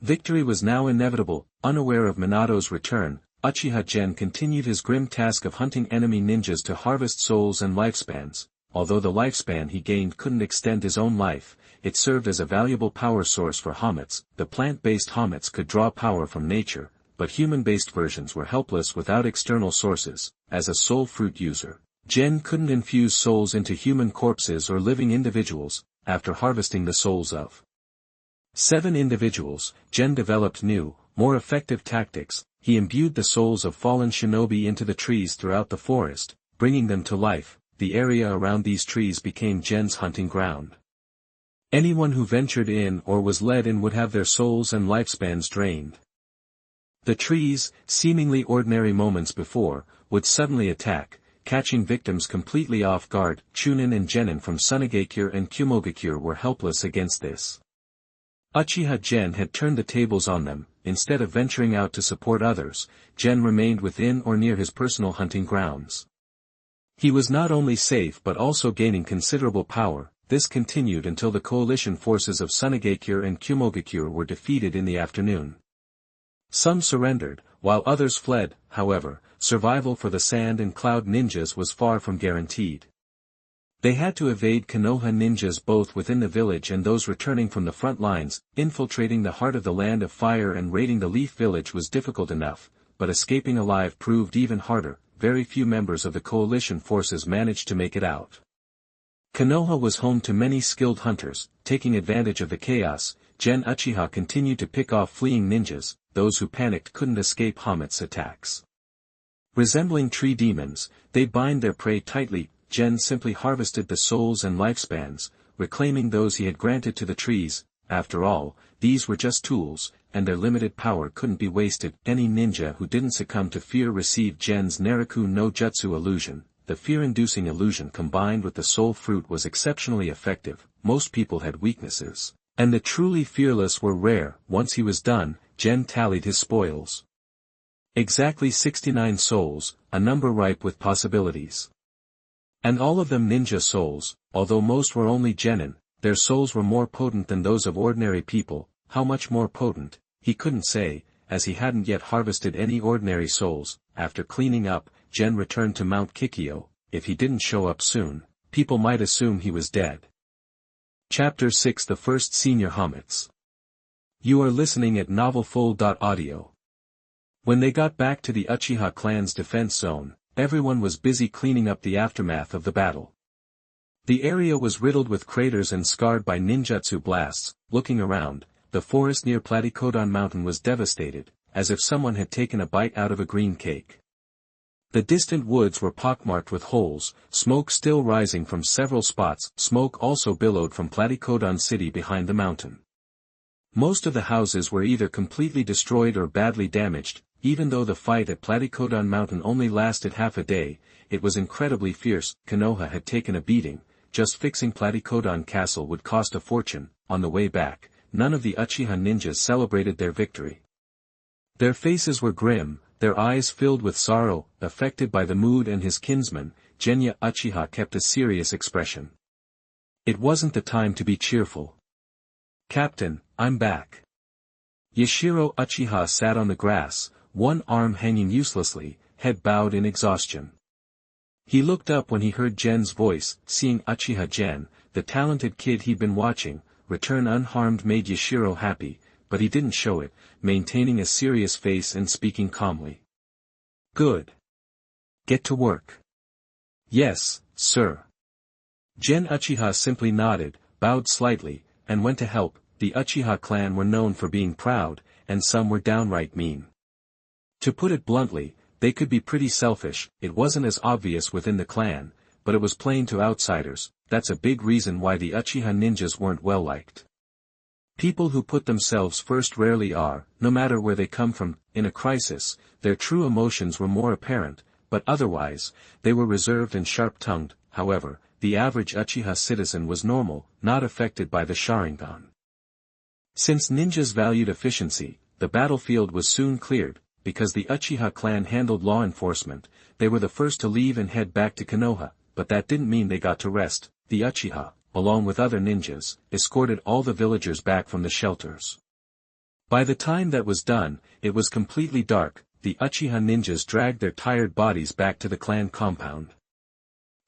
Victory was now inevitable. Unaware of Minato's return, Uchiha Gen continued his grim task of hunting enemy ninjas to harvest souls and lifespans. Although the lifespan he gained couldn't extend his own life, it served as a valuable power source for Homitz. The plant-based Homitz could draw power from nature, but human-based versions were helpless without external sources. As a soul fruit user, Gen couldn't infuse souls into human corpses or living individuals. After harvesting the souls of 7 individuals, Gen developed new, more effective tactics. He imbued the souls of fallen shinobi into the trees throughout the forest, bringing them to life. The area around these trees became Gen's hunting ground. Anyone who ventured in or was led in would have their souls and lifespans drained. The trees, seemingly ordinary moments before, would suddenly attack, catching victims completely off guard. Chunin and Genin from Sunigakure and Kumogakure were helpless against this. Uchiha Gen had turned the tables on them. Instead of venturing out to support others, Gen remained within or near his personal hunting grounds. He was not only safe but also gaining considerable power. This continued until the coalition forces of Sunigakure and Kumogakure were defeated in the afternoon. Some surrendered, while others fled. However, survival for the Sand and Cloud ninjas was far from guaranteed. They had to evade Konoha ninjas both within the village and those returning from the front lines. Infiltrating the heart of the Land of Fire and raiding the Leaf Village was difficult enough, but escaping alive proved even harder. Very few members of the coalition forces managed to make it out. Konoha was home to many skilled hunters. Taking advantage of the chaos, Gen Uchiha continued to pick off fleeing ninjas. Those who panicked couldn't escape Homitz's attacks. Resembling tree demons, they bind their prey tightly. Gen simply harvested the souls and lifespans, reclaiming those he had granted to the trees. After all, these were just tools, and their limited power couldn't be wasted. Any ninja who didn't succumb to fear received Gen's Naraku no Jutsu illusion. The fear-inducing illusion combined with the soul fruit was exceptionally effective. Most people had weaknesses, and the truly fearless were rare. Once he was done, Gen tallied his spoils. Exactly 69 souls, a number ripe with possibilities. And all of them ninja souls. Although most were only genin, their souls were more potent than those of ordinary people. How much more potent, he couldn't say, as he hadn't yet harvested any ordinary souls. After cleaning up, Gen returned to Mount Kikyo. If he didn't show up soon, people might assume he was dead. Chapter 6: The First Senior Homitz. You are listening at novelfull.audio. When they got back to the Uchiha clan's defense zone, everyone was busy cleaning up the aftermath of the battle. The area was riddled with craters and scarred by ninjutsu blasts. Looking around, the forest near Platycodon Mountain was devastated, as if someone had taken a bite out of a green cake. The distant woods were pockmarked with holes, smoke still rising from several spots. Smoke also billowed from Platycodon City behind the mountain. Most of the houses were either completely destroyed or badly damaged. even though the fight at Platycodon Mountain only lasted half a day, it was incredibly fierce. Konoha had taken a beating. Just fixing Platycodon Castle would cost a fortune. On the way back, none of the Uchiha ninjas celebrated their victory. Their faces were grim, their eyes filled with sorrow. Affected by the mood and his kinsman, Genya Uchiha kept a serious expression. It wasn't the time to be cheerful. "Captain, I'm back." Yashiro Uchiha sat on the grass, one arm hanging uselessly, head bowed in exhaustion. He looked up when he heard Gen's voice. Seeing Uchiha Gen, the talented kid he'd been watching, return unharmed made Yashiro happy, but he didn't show it, maintaining a serious face and speaking calmly. "Good. Get to work." "Yes, sir." Gen Uchiha simply nodded, bowed slightly, and went to help. The Uchiha clan were known for being proud, and some were downright mean. To put it bluntly, they could be pretty selfish. It wasn't as obvious within the clan, but it was plain to outsiders. That's a big reason why the Uchiha ninjas weren't well liked. People who put themselves first rarely are, no matter where they come from. In a crisis, their true emotions were more apparent, but otherwise, they were reserved and sharp-tongued. However, the average Uchiha citizen was normal, not affected by the Sharingan. Since ninjas valued efficiency, the battlefield was soon cleared. Because the Uchiha clan handled law enforcement, they were the first to leave and head back to Konoha, but that didn't mean they got to rest. The Uchiha, along with other ninjas, escorted all the villagers back from the shelters. By the time that was done, it was completely dark. The Uchiha ninjas dragged their tired bodies back to the clan compound.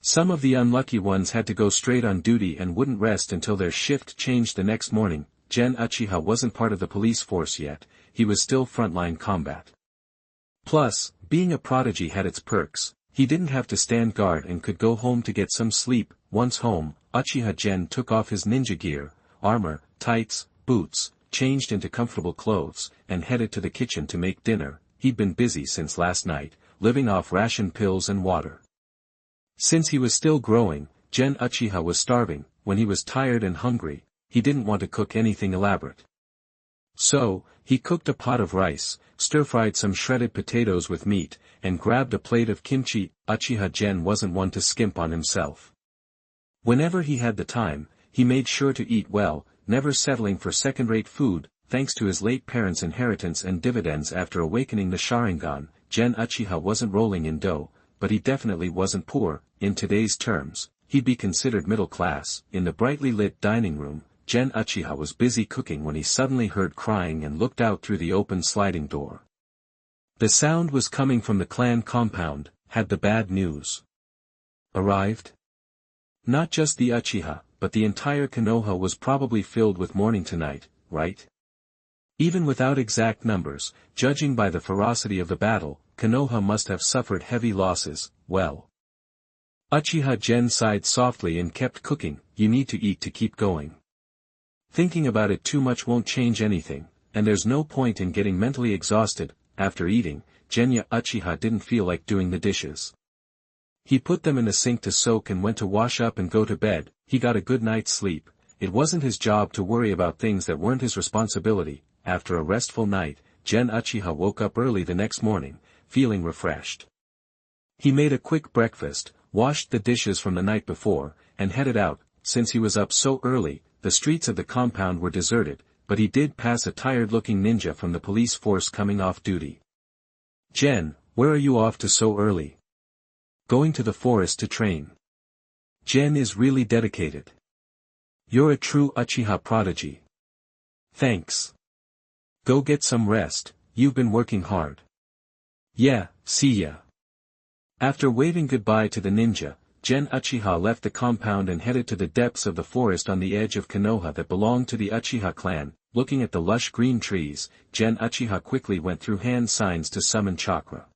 Some of the unlucky ones had to go straight on duty and wouldn't rest until their shift changed the next morning. Gen Uchiha wasn't part of the police force yet, he was still frontline combat. Plus, being a prodigy had its perks. He didn't have to stand guard and could go home to get some sleep. Once home, Uchiha Gen took off his ninja gear, armor, tights, boots, changed into comfortable clothes, and headed to the kitchen to make dinner. He'd been busy since last night, living off ration pills and water. Since he was still growing, Gen Uchiha was starving. When he was tired and hungry, he didn't want to cook anything elaborate. So, he cooked a pot of rice, stir-fried some shredded potatoes with meat, and grabbed a plate of kimchi. Uchiha Gen wasn't one to skimp on himself. Whenever he had the time, he made sure to eat well, never settling for second-rate food. Thanks to his late parents' inheritance and dividends after awakening the Sharingan, Gen Uchiha wasn't rolling in dough, but he definitely wasn't poor. In today's terms, he'd be considered middle class. In the brightly lit dining room, Gen Uchiha was busy cooking when he suddenly heard crying and looked out through the open sliding door. The sound was coming from the clan compound. Had the bad news arrived? Not just the Uchiha, but the entire Konoha was probably filled with mourning tonight, right? Even without exact numbers, judging by the ferocity of the battle, Konoha must have suffered heavy losses. Well, Uchiha Gen sighed softly and kept cooking. You need to eat to keep going. Thinking about it too much won't change anything, and there's no point in getting mentally exhausted. After eating, Genya Uchiha didn't feel like doing the dishes. He put them in the sink to soak and went to wash up and go to bed. He got a good night's sleep. It wasn't his job to worry about things that weren't his responsibility. After a restful night, Gen Uchiha woke up early the next morning, feeling refreshed. He made a quick breakfast, washed the dishes from the night before, and headed out. Since he was up so early, the streets of the compound were deserted, but he did pass a tired-looking ninja from the police force coming off duty. "Gen, where are you off to so early?" "Going to the forest to train." "Gen is really dedicated. You're a true Uchiha prodigy." "Thanks. Go get some rest, you've been working hard." "Yeah, see ya." After waving goodbye to the ninja, Gen Uchiha left the compound and headed to the depths of the forest on the edge of Konoha that belonged to the Uchiha clan. Looking at the lush green trees, Gen Uchiha quickly went through hand signs to summon chakra.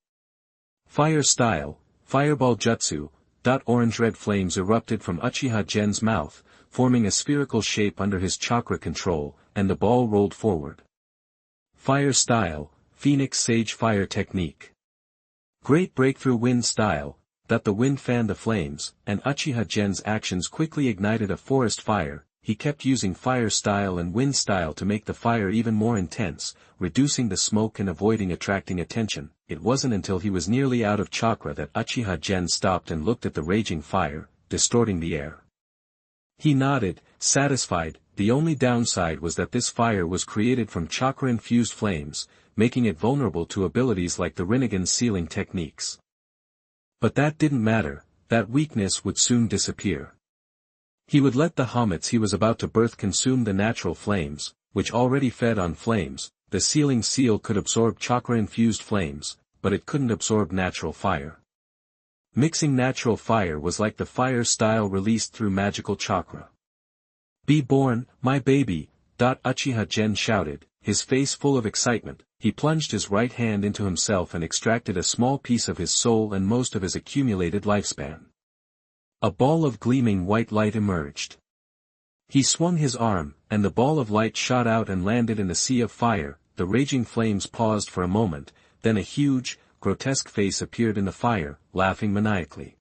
Fire style, fireball jutsu. Orange-red flames erupted from Uchiha Gen's mouth, forming a spherical shape under his chakra control, and the ball rolled forward. Fire style, Phoenix Sage Fire Technique. Great Breakthrough Wind style. The wind fanned the flames, and Uchiha Gen's actions quickly ignited a forest fire. he kept using fire style and wind style to make the fire even more intense, reducing the smoke and avoiding attracting attention. It wasn't until he was nearly out of chakra that Uchiha Gen stopped and looked at the raging fire, distorting the air. He nodded, satisfied. The only downside was that this fire was created from chakra-infused flames, making it vulnerable to abilities like the Rinnegan's sealing techniques. But that didn't matter, that weakness would soon disappear. He would let the Homitz he was about to birth consume the natural flames, which already fed on flames. The sealing seal could absorb chakra-infused flames, but it couldn't absorb natural fire. Mixing natural fire was like the fire style released through magical chakra. "Be born, my baby!" Uchiha Gen shouted, his face full of excitement. He plunged his right hand into himself and extracted a small piece of his soul and most of his accumulated lifespan. A ball of gleaming white light emerged. He swung his arm, and the ball of light shot out and landed in a sea of fire. The raging flames paused for a moment, then a huge, grotesque face appeared in the fire, laughing maniacally.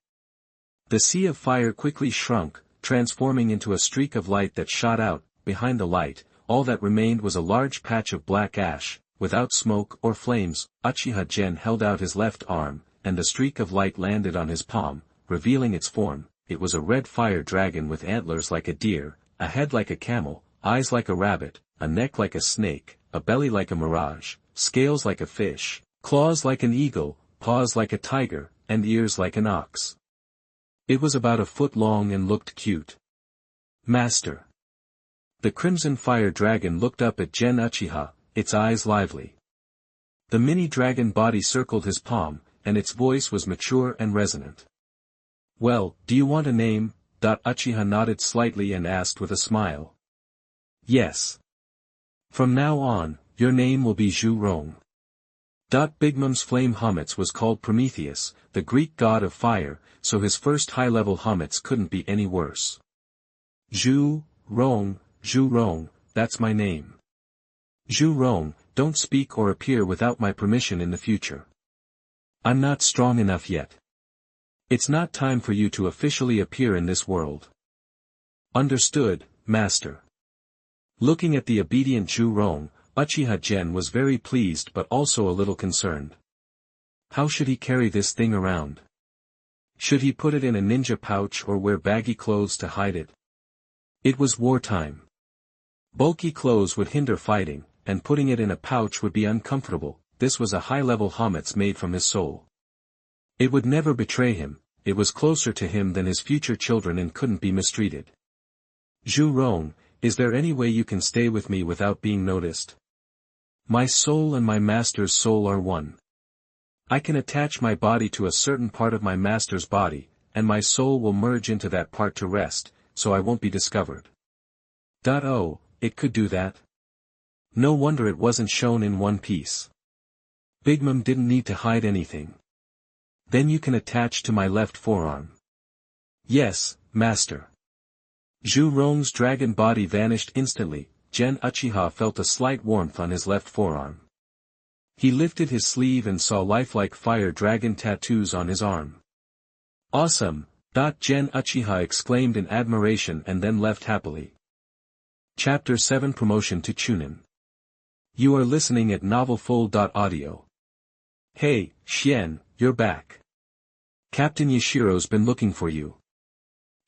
The sea of fire quickly shrunk, transforming into a streak of light that shot out. Behind the light, all that remained was a large patch of black ash, without smoke or flames. Uchiha Gen held out his left arm, and the streak of light landed on his palm, revealing its form. It was a red fire dragon with antlers like a deer, a head like a camel, eyes like a rabbit, a neck like a snake, a belly like a mirage, scales like a fish, claws like an eagle, paws like a tiger, and ears like an ox. It was about a foot long and looked cute. "Master." The crimson fire dragon looked up at Gen Uchiha, its eyes lively. The mini dragon body circled his palm, and its voice was mature and resonant. "Well, do you want a name?" Uchiha nodded slightly and asked with a smile. "Yes. From now on, your name will be Zhu Rong." Big Mom's flame Homitz was called Prometheus, the Greek god of fire, so his first high-level Homitz couldn't be any worse. Zhu Rong, that's my name. Zhu Rong, don't speak or appear without my permission in the future. I'm not strong enough yet. It's not time for you to officially appear in this world. Understood, Master. Looking at the obedient Zhu Rong, Uchiha Gen was very pleased but also a little concerned. How should he carry this thing around? Should he put it in a ninja pouch or wear baggy clothes to hide it? It was wartime. Bulky clothes would hinder fighting, and putting it in a pouch would be uncomfortable. This was a high-level Homitz made from his soul. It would never betray him. It was closer to him than his future children and couldn't be mistreated. Zhu Rong, is there any way you can stay with me without being noticed? My soul and my master's soul are one. I can attach my body to a certain part of my master's body, and my soul will merge into that part to rest, so I won't be discovered. Oh, it could do that? No wonder it wasn't shown in One Piece. Big Mom didn't need to hide anything. Then you can attach to my left forearm. Yes, Master. Zhu Rong's dragon body vanished instantly. Gen Uchiha felt a slight warmth on his left forearm. He lifted his sleeve and saw lifelike fire dragon tattoos on his arm. Awesome! Gen Uchiha exclaimed in admiration and then left happily. Chapter 7 Promotion to Chunin. You are listening at novelfull.audio. Hey, Xian, you're back. Captain Yashiro's been looking for you.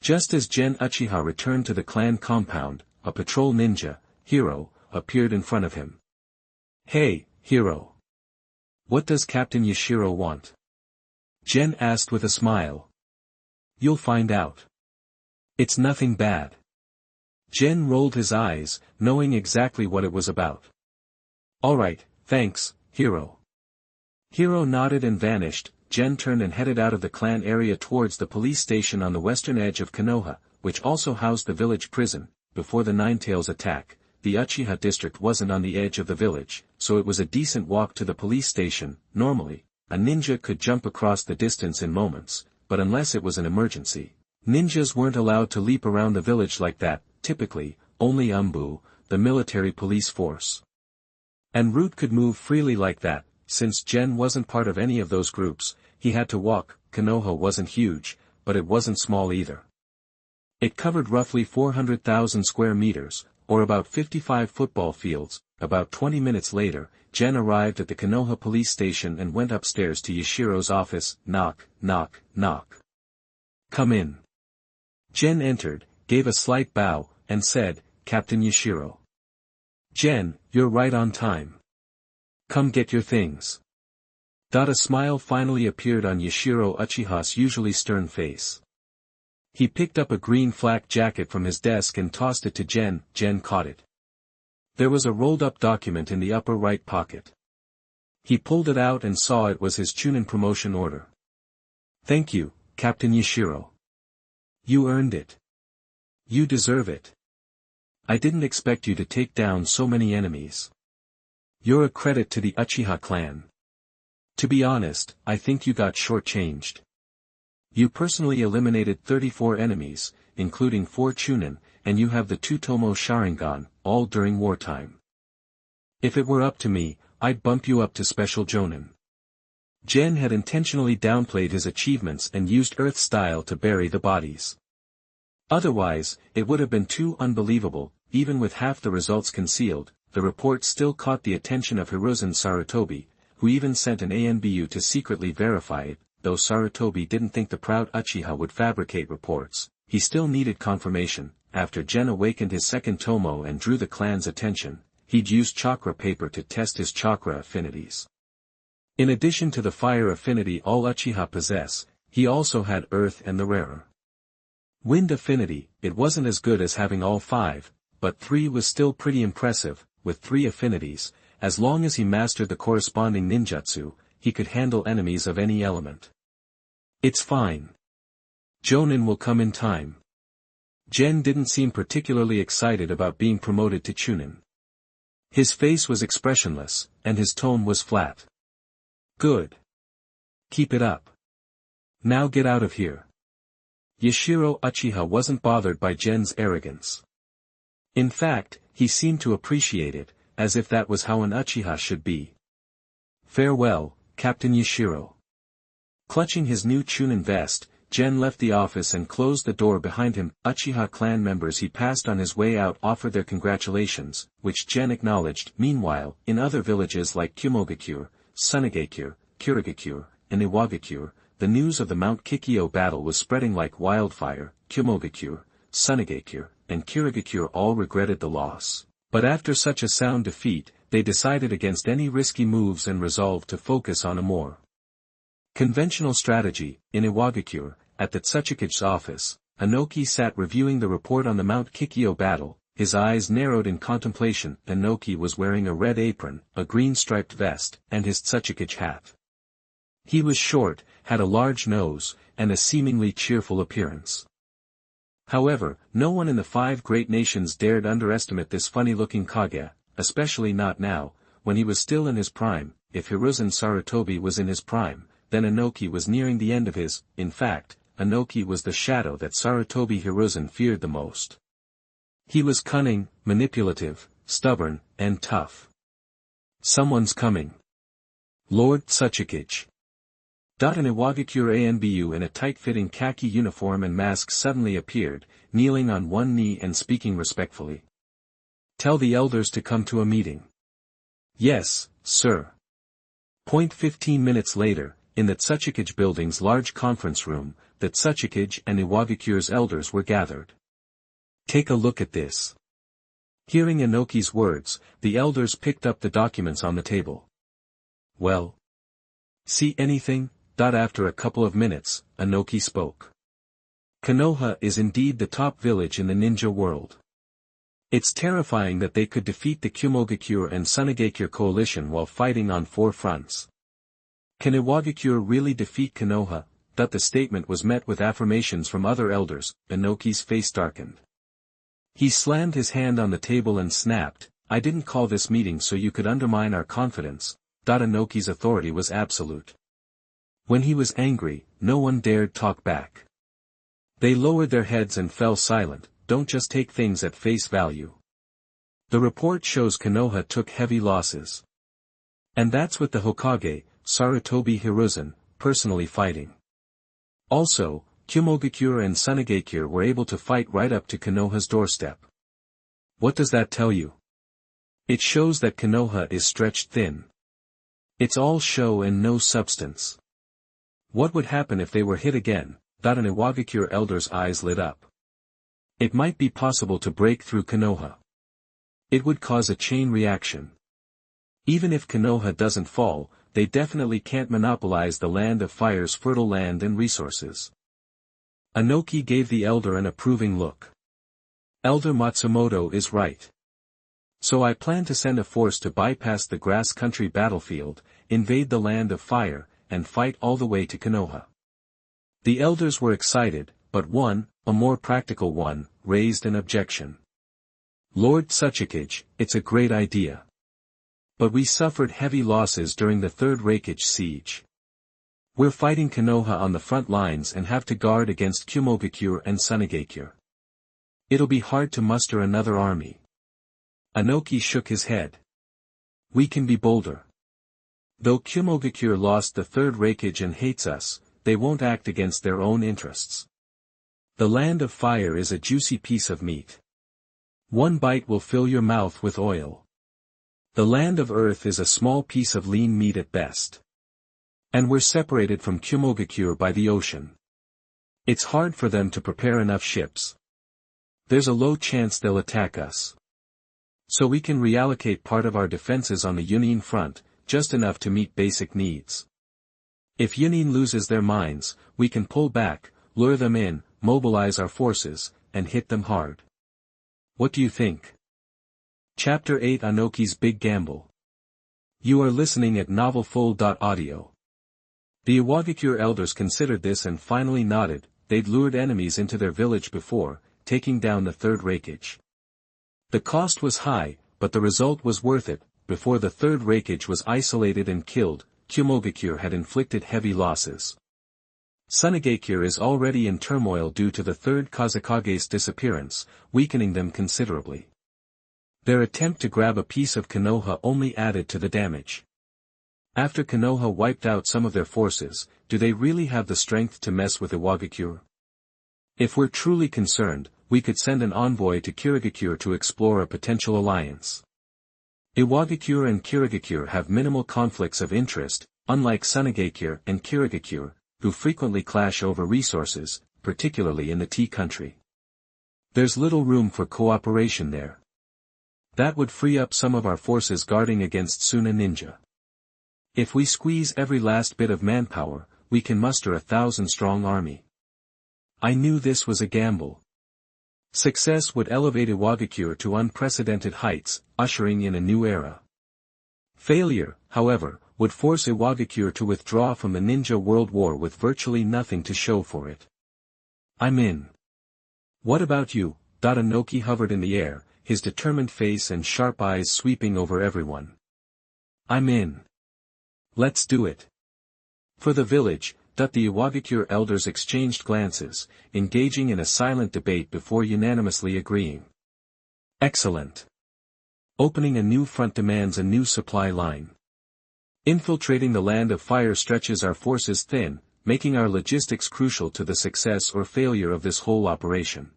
Just as Gen Uchiha returned to the clan compound, a patrol ninja, Hiro, appeared in front of him. Hey, Hiro. What does Captain Yashiro want? Gen asked with a smile. You'll find out. It's nothing bad. Gen rolled his eyes, knowing exactly what it was about. Alright, thanks, Hiro. Hiro nodded and vanished. Gen turned and headed out of the clan area towards the police station on the western edge of Konoha, which also housed the village prison. Before the Ninetales attack, the Uchiha district wasn't on the edge of the village, so it was a decent walk to the police station. Normally, a ninja could jump across the distance in moments, but unless it was an emergency, ninjas weren't allowed to leap around the village like that. Typically, only Umbu, the military police force, and Root could move freely like that. Since Gen wasn't part of any of those groups, he had to walk. Konoha wasn't huge, but it wasn't small either. It covered roughly 400,000 square meters, or about 55 football fields. About 20 minutes later, Gen arrived at the Konoha police station and went upstairs to Yashiro's office. Knock, knock, knock. Come in. Gen entered, gave a slight bow, and said, Captain Yashiro. Gen, you're right on time. Come get your things. A smile finally appeared on Yashiro Uchiha's usually stern face. He picked up a green flak jacket from his desk and tossed it to Gen. Gen caught it. There was a rolled-up document in the upper right pocket. He pulled it out and saw it was his Chunin promotion order. Thank you, Captain Yashiro. You earned it. You deserve it. I didn't expect you to take down so many enemies. You're a credit to the Uchiha clan. To be honest, I think you got shortchanged. You personally eliminated 34 enemies, including 4 Chunin, and you have the 2 Tomo Sharingan, all during wartime. If it were up to me, I'd bump you up to Special Jonin. Gen had intentionally downplayed his achievements and used Earth style to bury the bodies. Otherwise, it would have been too unbelievable. Even with half the results concealed, the report still caught the attention of Hiruzen Sarutobi, who even sent an ANBU to secretly verify it. Though Sarutobi didn't think the proud Uchiha would fabricate reports, he still needed confirmation. After Gen awakened his second Tomo and drew the clan's attention, he'd used chakra paper to test his chakra affinities. In addition to the fire affinity all Uchiha possess, he also had earth and the rarer wind affinity. It wasn't as good as having all 5, but 3 was still pretty impressive. With 3 affinities, as long as he mastered the corresponding ninjutsu, he could handle enemies of any element. It's fine. Jonin will come in time. Gen didn't seem particularly excited about being promoted to Chunin. His face was expressionless, and his tone was flat. Good. Keep it up. Now get out of here. Yashiro Uchiha wasn't bothered by Gen's arrogance. In fact, he seemed to appreciate it, as if that was how an Uchiha should be. Farewell, Captain Yashiro. Clutching his new Chunin vest, Gen left the office and closed the door behind him. Uchiha clan members he passed on his way out offered their congratulations, which Gen acknowledged. Meanwhile, in other villages like Kumogakure, Sunagakure, Kurigakure, and Iwagakure, the news of the Mount Kikyo battle was spreading like wildfire. Kumogakure, Sunagakure, and Kurigakure all regretted the loss. But after such a sound defeat, they decided against any risky moves and resolved to focus on a more conventional strategy. In Iwagakure, at the Tsuchikige's office, Ohnoki sat reviewing the report on the Mount Kikyo battle, his eyes narrowed in contemplation. Ohnoki was wearing a red apron, a green striped vest, and his Tsuchikige hat. He was short, had a large nose, and a seemingly cheerful appearance. However, no one in the 5 great nations dared underestimate this funny-looking Kage, especially not now, when he was still in his prime. If Hiruzen Sarutobi was in his prime, then Ohnoki was nearing the end of his. In fact, Ohnoki was the shadow that Sarutobi Hiruzen feared the most. He was cunning, manipulative, stubborn, and tough. Someone's coming. Lord Tsuchikige. An Iwagakure ANBU in a tight-fitting khaki uniform and mask suddenly appeared, kneeling on one knee and speaking respectfully. Tell the elders to come to a meeting. Yes, sir. 15 minutes later, in the Tsuchikige building's large conference room, the Tsuchikige and Iwagakure's elders were gathered. Take a look at this. Hearing Ohnoki's words, the elders picked up the documents on the table. Well? See anything? After a couple of minutes, Ohnoki spoke. Konoha is indeed the top village in the ninja world. It's terrifying that they could defeat the Kumogakure and Sunagakure coalition while fighting on 4 fronts. Can Iwagakure really defeat Konoha? The statement was met with affirmations from other elders. Ohnoki's face darkened. He slammed his hand on the table and snapped, I didn't call this meeting so you could undermine our confidence. Ohnoki's authority was absolute. When he was angry, no one dared talk back. They lowered their heads and fell silent. Don't just take things at face value. The report shows Konoha took heavy losses. And that's with the Hokage, Sarutobi Hiruzen, personally fighting. Also, Kumogakure and Sunagakure were able to fight right up to Konoha's doorstep. What does that tell you? It shows that Konoha is stretched thin. It's all show and no substance. What would happen if they were hit again? An Iwagakure elder's eyes lit up. It might be possible to break through Konoha. It would cause a chain reaction. Even if Konoha doesn't fall, they definitely can't monopolize the Land of Fire's fertile land and resources. Ohnoki gave the elder an approving look. Elder Matsumoto is right. So I plan to send a force to bypass the grass country battlefield, invade the Land of Fire, and fight all the way to Konoha. The elders were excited, but one, a more practical one, raised an objection. Lord Tsuchikage, it's a great idea. But we suffered heavy losses during the Third Reikage siege. We're fighting Konoha on the front lines and have to guard against Kumogakure and Sunagakure. It'll be hard to muster another army. Ohnoki shook his head. We can be bolder. Though Kumogakure lost the Third Reikage and hates us, they won't act against their own interests. The Land of Fire is a juicy piece of meat. One bite will fill your mouth with oil. The Land of Earth is a small piece of lean meat at best. And we're separated from Kumogakure by the ocean. It's hard for them to prepare enough ships. There's a low chance they'll attack us. So we can reallocate part of our defenses on the Chunin front, just enough to meet basic needs. If Chunin loses their minds, we can pull back, lure them in, mobilize our forces, and hit them hard. What do you think? Chapter 8 Ohnoki's Big Gamble. You are listening at novelfull.audio. The Iwagakure elders considered this and finally nodded. They'd lured enemies into their village before, taking down the Third Reikage. The cost was high, but the result was worth it. Before the Third Reikage was isolated and killed, Kumogakure had inflicted heavy losses. Sunagakure is already in turmoil due to the Third Kazekage's disappearance, weakening them considerably. Their attempt to grab a piece of Konoha only added to the damage. After Konoha wiped out some of their forces, do they really have the strength to mess with Iwagakure? If we're truly concerned, we could send an envoy to Kirigakure to explore a potential alliance. Iwagakure and Kirigakure have minimal conflicts of interest, unlike Sunagakure and Kirigakure, who frequently clash over resources, particularly in the tea country. There's little room for cooperation there. That would free up some of our forces guarding against Suna ninja. If we squeeze every last bit of manpower, we can muster a 1,000-strong army. I knew this was a gamble. Success would elevate Iwagakure to unprecedented heights, ushering in a new era. Failure, however, would force Iwagakure to withdraw from the Ninja World War with virtually nothing to show for it. I'm in. What about you? Ohnoki hovered in the air, his determined face and sharp eyes sweeping over everyone. I'm in. Let's do it. For the village, the Iwagakure elders exchanged glances, engaging in a silent debate before unanimously agreeing. Excellent. Opening a new front demands a new supply line. Infiltrating the Land of Fire stretches our forces thin, making our logistics crucial to the success or failure of this whole operation.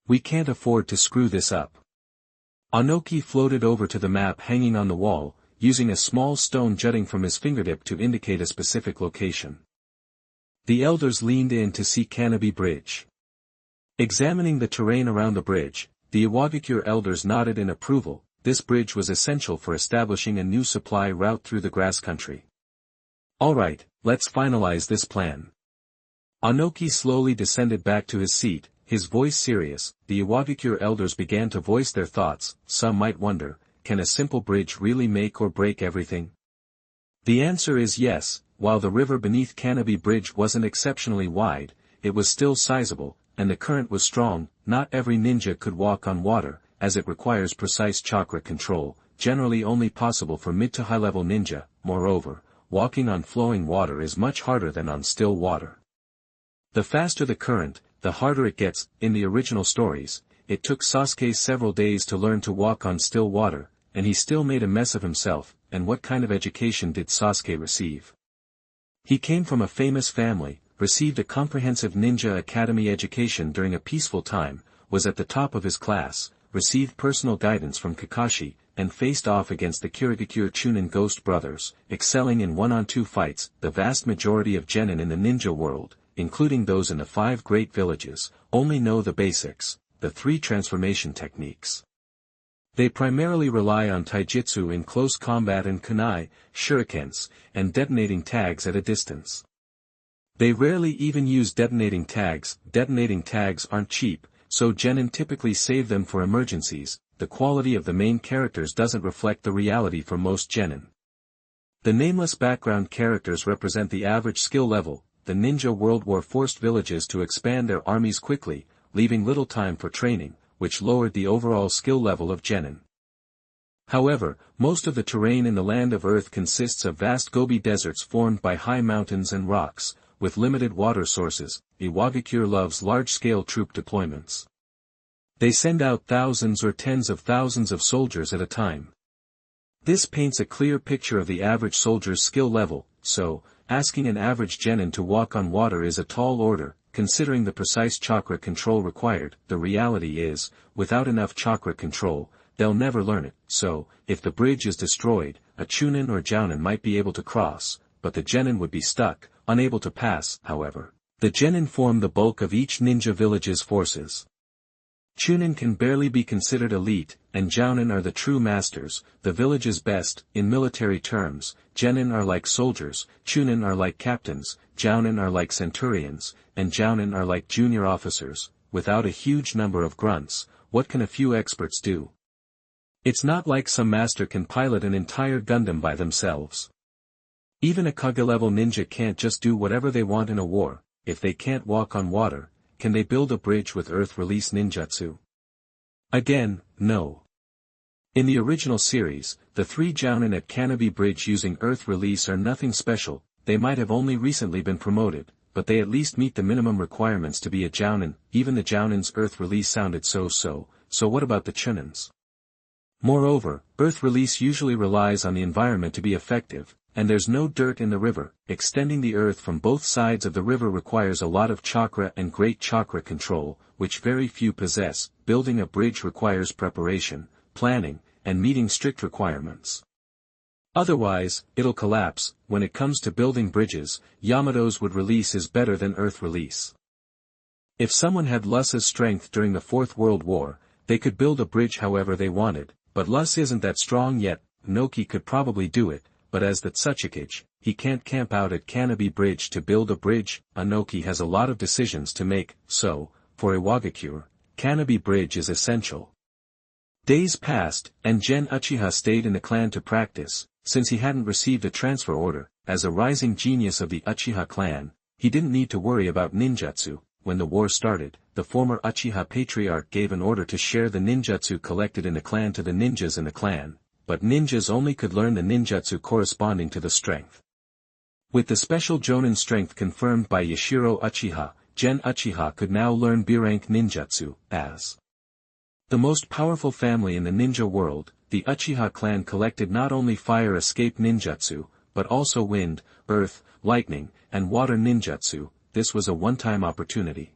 We can't afford to screw this up. Ohnoki floated over to the map hanging on the wall, using a small stone jutting from his fingertip to indicate a specific location. The elders leaned in to see Kanobi Bridge. Examining the terrain around the bridge, the Iwagakure elders nodded in approval. This bridge was essential for establishing a new supply route through the grass country. Alright, let's finalize this plan. Ohnoki slowly descended back to his seat, his voice serious. The Iwagakure elders began to voice their thoughts. Some might wonder, can a simple bridge really make or break everything? The answer is yes. While the river beneath Kanobi Bridge wasn't exceptionally wide, it was still sizable, and the current was strong. Not every ninja could walk on water, as it requires precise chakra control, generally only possible for mid to high-level ninja. Moreover, walking on flowing water is much harder than on still water. The faster the current, the harder it gets. In the original stories, it took Sasuke several days to learn to walk on still water, and he still made a mess of himself. And what kind of education did Sasuke receive? He came from a famous family, received a comprehensive ninja academy education during a peaceful time, was at the top of his class, received personal guidance from Kakashi, and faced off against the Kirigakure Chunin Ghost Brothers, excelling in one-on-two fights. The vast majority of genin in the ninja world, including those in the 5 great villages, only know the basics, the 3 transformation techniques. They primarily rely on taijutsu in close combat and kunai, shurikens, and detonating tags at a distance. They rarely even use detonating tags. Detonating tags aren't cheap, so genin typically save them for emergencies. The quality of the main characters doesn't reflect the reality for most genin. The nameless background characters represent the average skill level. The Ninja World War forced villages to expand their armies quickly, leaving little time for training, which lowered the overall skill level of genin. However, most of the terrain in the Land of Earth consists of vast Gobi deserts formed by high mountains and rocks, with limited water sources. Iwagakure loves large-scale troop deployments. They send out thousands or tens of thousands of soldiers at a time. This paints a clear picture of the average soldier's skill level, so, asking an average genin to walk on water is a tall order, considering the precise chakra control required. The reality is, without enough chakra control, they'll never learn it. So, if the bridge is destroyed, a Chunin or Jounin might be able to cross, but the genin would be stuck, unable to pass. However, the genin form the bulk of each ninja village's forces. Chunin can barely be considered elite, and Jounin are the true masters, the village's best. In military terms, genin are like soldiers, Chunin are like captains, Jounin are like centurions, and Jounin are like junior officers. Without a huge number of grunts, what can a few experts do? It's not like some master can pilot an entire Gundam by themselves. Even a Kage-level ninja can't just do whatever they want in a war. If they can't walk on water, can they build a bridge with earth release ninjutsu? Again, no. In the original series, the 3 Jounin at Kanabi Bridge using earth release are nothing special. They might have only recently been promoted, but they at least meet the minimum requirements to be a Jounin. Even the Jounin's earth release sounded so what about the Chunins? Moreover, earth release usually relies on the environment to be effective, and there's no dirt in the river. Extending the earth from both sides of the river requires a lot of chakra and great chakra control, which very few possess. Building a bridge requires preparation, planning, and meeting strict requirements. Otherwise, it'll collapse. When it comes to building bridges, Yamato's wood release is better than earth release. If someone had Lus's strength during the Fourth World War, they could build a bridge however they wanted, but Lus isn't that strong yet. Ohnoki could probably do it, but as the Tsuchikage, he can't camp out at Kanabi Bridge to build a bridge. Ohnoki has a lot of decisions to make, so, for Iwagakure, Kanabi Bridge is essential. Days passed, and Gen Uchiha stayed in the clan to practice. Since he hadn't received a transfer order, as a rising genius of the Uchiha clan, he didn't need to worry about ninjutsu. When the war started, the former Uchiha patriarch gave an order to share the ninjutsu collected in the clan to the ninjas in the clan, but ninjas only could learn the ninjutsu corresponding to the strength. With the special Jonin strength confirmed by Yashiro Uchiha, Gen Uchiha could now learn B-rank ninjutsu. As the most powerful family in the ninja world, the Uchiha clan collected not only fire escape ninjutsu, but also wind, earth, lightning, and water ninjutsu. This was a one-time opportunity.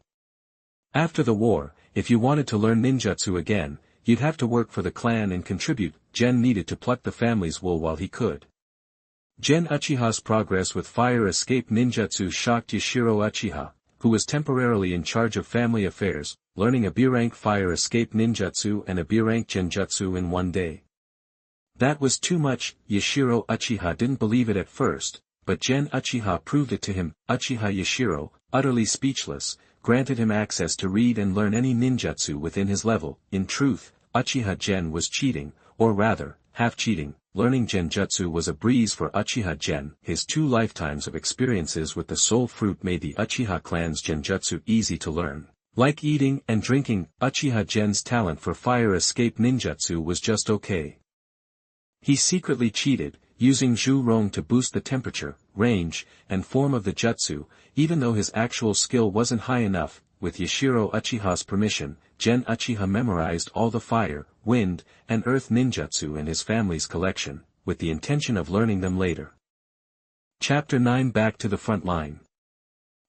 After the war, if you wanted to learn ninjutsu again, you'd have to work for the clan and contribute. Gen needed to pluck the family's wool while he could. Gen Uchiha's progress with fire escape ninjutsu shocked Yashiro Uchiha, who was temporarily in charge of family affairs, learning a B-rank fire escape ninjutsu and a B-rank genjutsu in one day. That was too much. Yashiro Uchiha didn't believe it at first, but Gen Uchiha proved it to him. Uchiha Yashiro, utterly speechless, granted him access to read and learn any ninjutsu within his level. In truth, Uchiha Gen was cheating, or rather, half-cheating. Learning genjutsu was a breeze for Uchiha Gen. His 2 lifetimes of experiences with the soul fruit made the Uchiha clan's genjutsu easy to learn. Like eating and drinking, Uchiha Gen's talent for fire escape ninjutsu was just okay. He secretly cheated, using Zhu Rong to boost the temperature, range, and form of the jutsu, even though his actual skill wasn't high enough. With Yashiro Uchiha's permission, Gen Uchiha memorized all the fire, wind, and earth ninjutsu in his family's collection, with the intention of learning them later. Chapter 9 Back to the Front Line.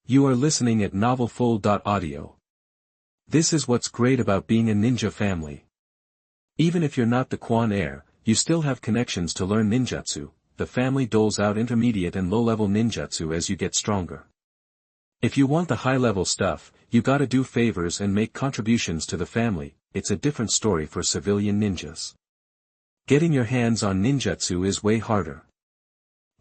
You are listening at novelfull.audio. This is what's great about being a ninja family. Even if you're not the Quan heir, you still have connections to learn ninjutsu. The family doles out intermediate and low-level ninjutsu as you get stronger. If you want the high-level stuff, you gotta do favors and make contributions to the family. It's a different story for civilian ninjas. Getting your hands on ninjutsu is way harder.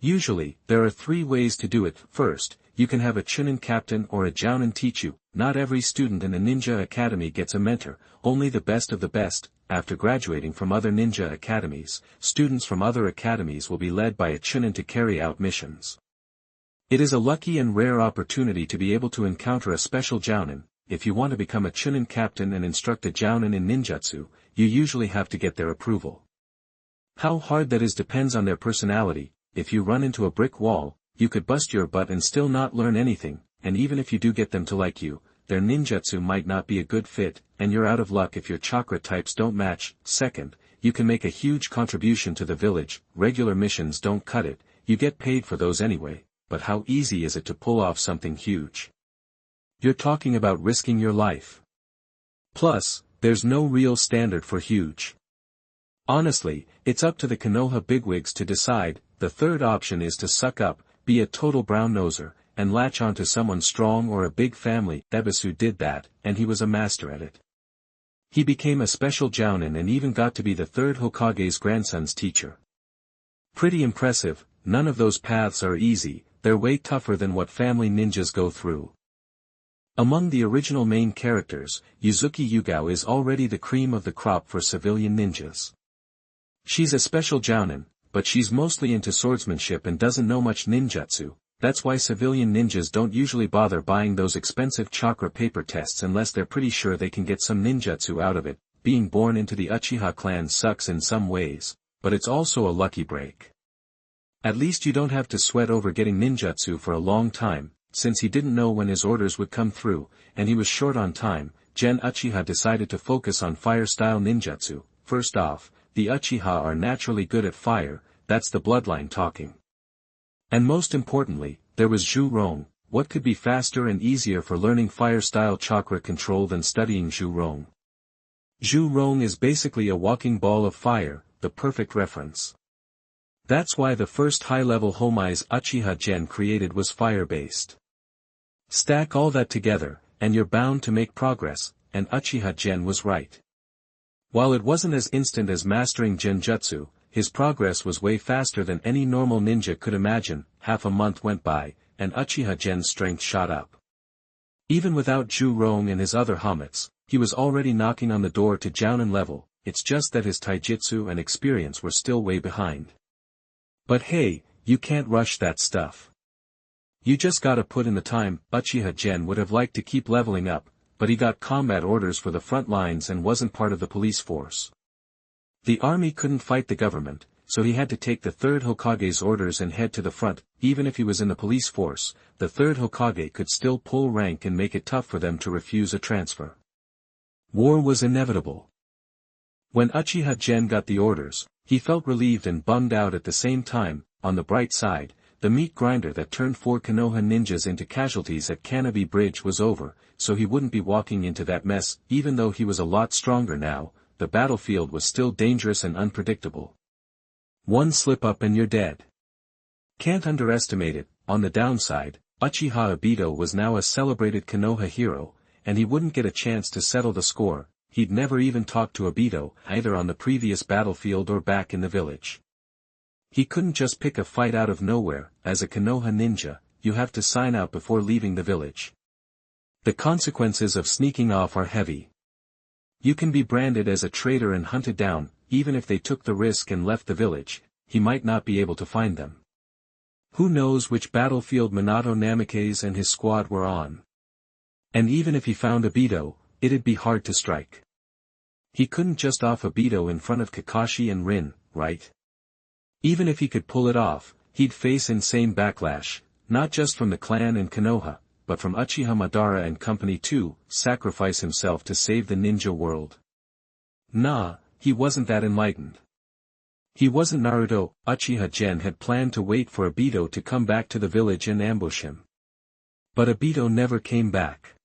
Usually, there are 3 ways to do it. First, you can have a Chunin captain or a Jounin teach you. Not every student in a ninja academy gets a mentor, only the best of the best. After graduating from other ninja academies, students from other academies will be led by a Chunin to carry out missions. It is a lucky and rare opportunity to be able to encounter a special Jounin. If you want to become a Chunin captain and instruct a Jounin in ninjutsu, you usually have to get their approval. How hard that is depends on their personality. If you run into a brick wall, you could bust your butt and still not learn anything, and even if you do get them to like you, their ninjutsu might not be a good fit, and you're out of luck if your chakra types don't match. Second, you can make a huge contribution to the village. Regular missions don't cut it, you get paid for those anyway, but how easy is it to pull off something huge? You're talking about risking your life. Plus, there's no real standard for huge. Honestly, it's up to the Konoha bigwigs to decide. The third option is to suck up, be a total brown-noser, and latch onto someone strong or a big family. Ebisu did that, and he was a master at it. He became a special Jounin and even got to be the 3rd Hokage's grandson's teacher. Pretty impressive. None of those paths are easy, they're way tougher than what family ninjas go through. Among the original main characters, Yuzuki Yugao is already the cream of the crop for civilian ninjas. She's a special Jounin, but she's mostly into swordsmanship and doesn't know much ninjutsu. That's why civilian ninjas don't usually bother buying those expensive chakra paper tests unless they're pretty sure they can get some ninjutsu out of it. Being born into the Uchiha clan sucks in some ways, but it's also a lucky break. At least you don't have to sweat over getting ninjutsu for a long time. Since he didn't know when his orders would come through, and he was short on time, Gen Uchiha decided to focus on fire-style ninjutsu. First off, the Uchiha are naturally good at fire, that's the bloodline talking. And most importantly, there was Zhu-Rong. What could be faster and easier for learning fire-style chakra control than studying Zhu-Rong? Zhu-Rong is basically a walking ball of fire, the perfect reference. That's why the first high-level Homitz Uchiha Gen created was fire-based. Stack all that together, and you're bound to make progress, and Uchiha Gen was right. While it wasn't as instant as mastering Genjutsu, his progress was way faster than any normal ninja could imagine. Half a month went by, and Uchiha Gen's strength shot up. Even without Zhu-Rong and his other Homitz, he was already knocking on the door to Jounin level. It's just that his taijutsu and experience were still way behind. But hey, you can't rush that stuff. You just gotta put in the time. Uchiha Gen would have liked to keep leveling up, but he got combat orders for the front lines and wasn't part of the police force. The army couldn't fight the government, so he had to take the 3rd Hokage's orders and head to the front. Even if he was in the police force, the 3rd Hokage could still pull rank and make it tough for them to refuse a transfer. War was inevitable. When Uchiha Gen got the orders, he felt relieved and bummed out at the same time. On the bright side, the meat grinder that turned 4 Konoha ninjas into casualties at Kanabi Bridge was over, so he wouldn't be walking into that mess. Even though he was a lot stronger now, the battlefield was still dangerous and unpredictable. One slip up and you're dead. Can't underestimate it. On the downside, Uchiha Obito was now a celebrated Konoha hero, and he wouldn't get a chance to settle the score. He'd never even talked to Obito, either on the previous battlefield or back in the village. He couldn't just pick a fight out of nowhere. As a Konoha ninja, you have to sign out before leaving the village. The consequences of sneaking off are heavy. You can be branded as a traitor and hunted down. Even if they took the risk and left the village, he might not be able to find them. Who knows which battlefield Minato Namikaze and his squad were on? And even if he found Obito, it'd be hard to strike. He couldn't just off Obito in front of Kakashi and Rin, right? Even if he could pull it off, he'd face insane backlash, not just from the clan and Konoha, but from Uchiha Madara and company too. Sacrifice himself to save the ninja world. Nah, he wasn't that enlightened. He wasn't Naruto. Uchiha Gen had planned to wait for Obito to come back to the village and ambush him. But Obito never came back.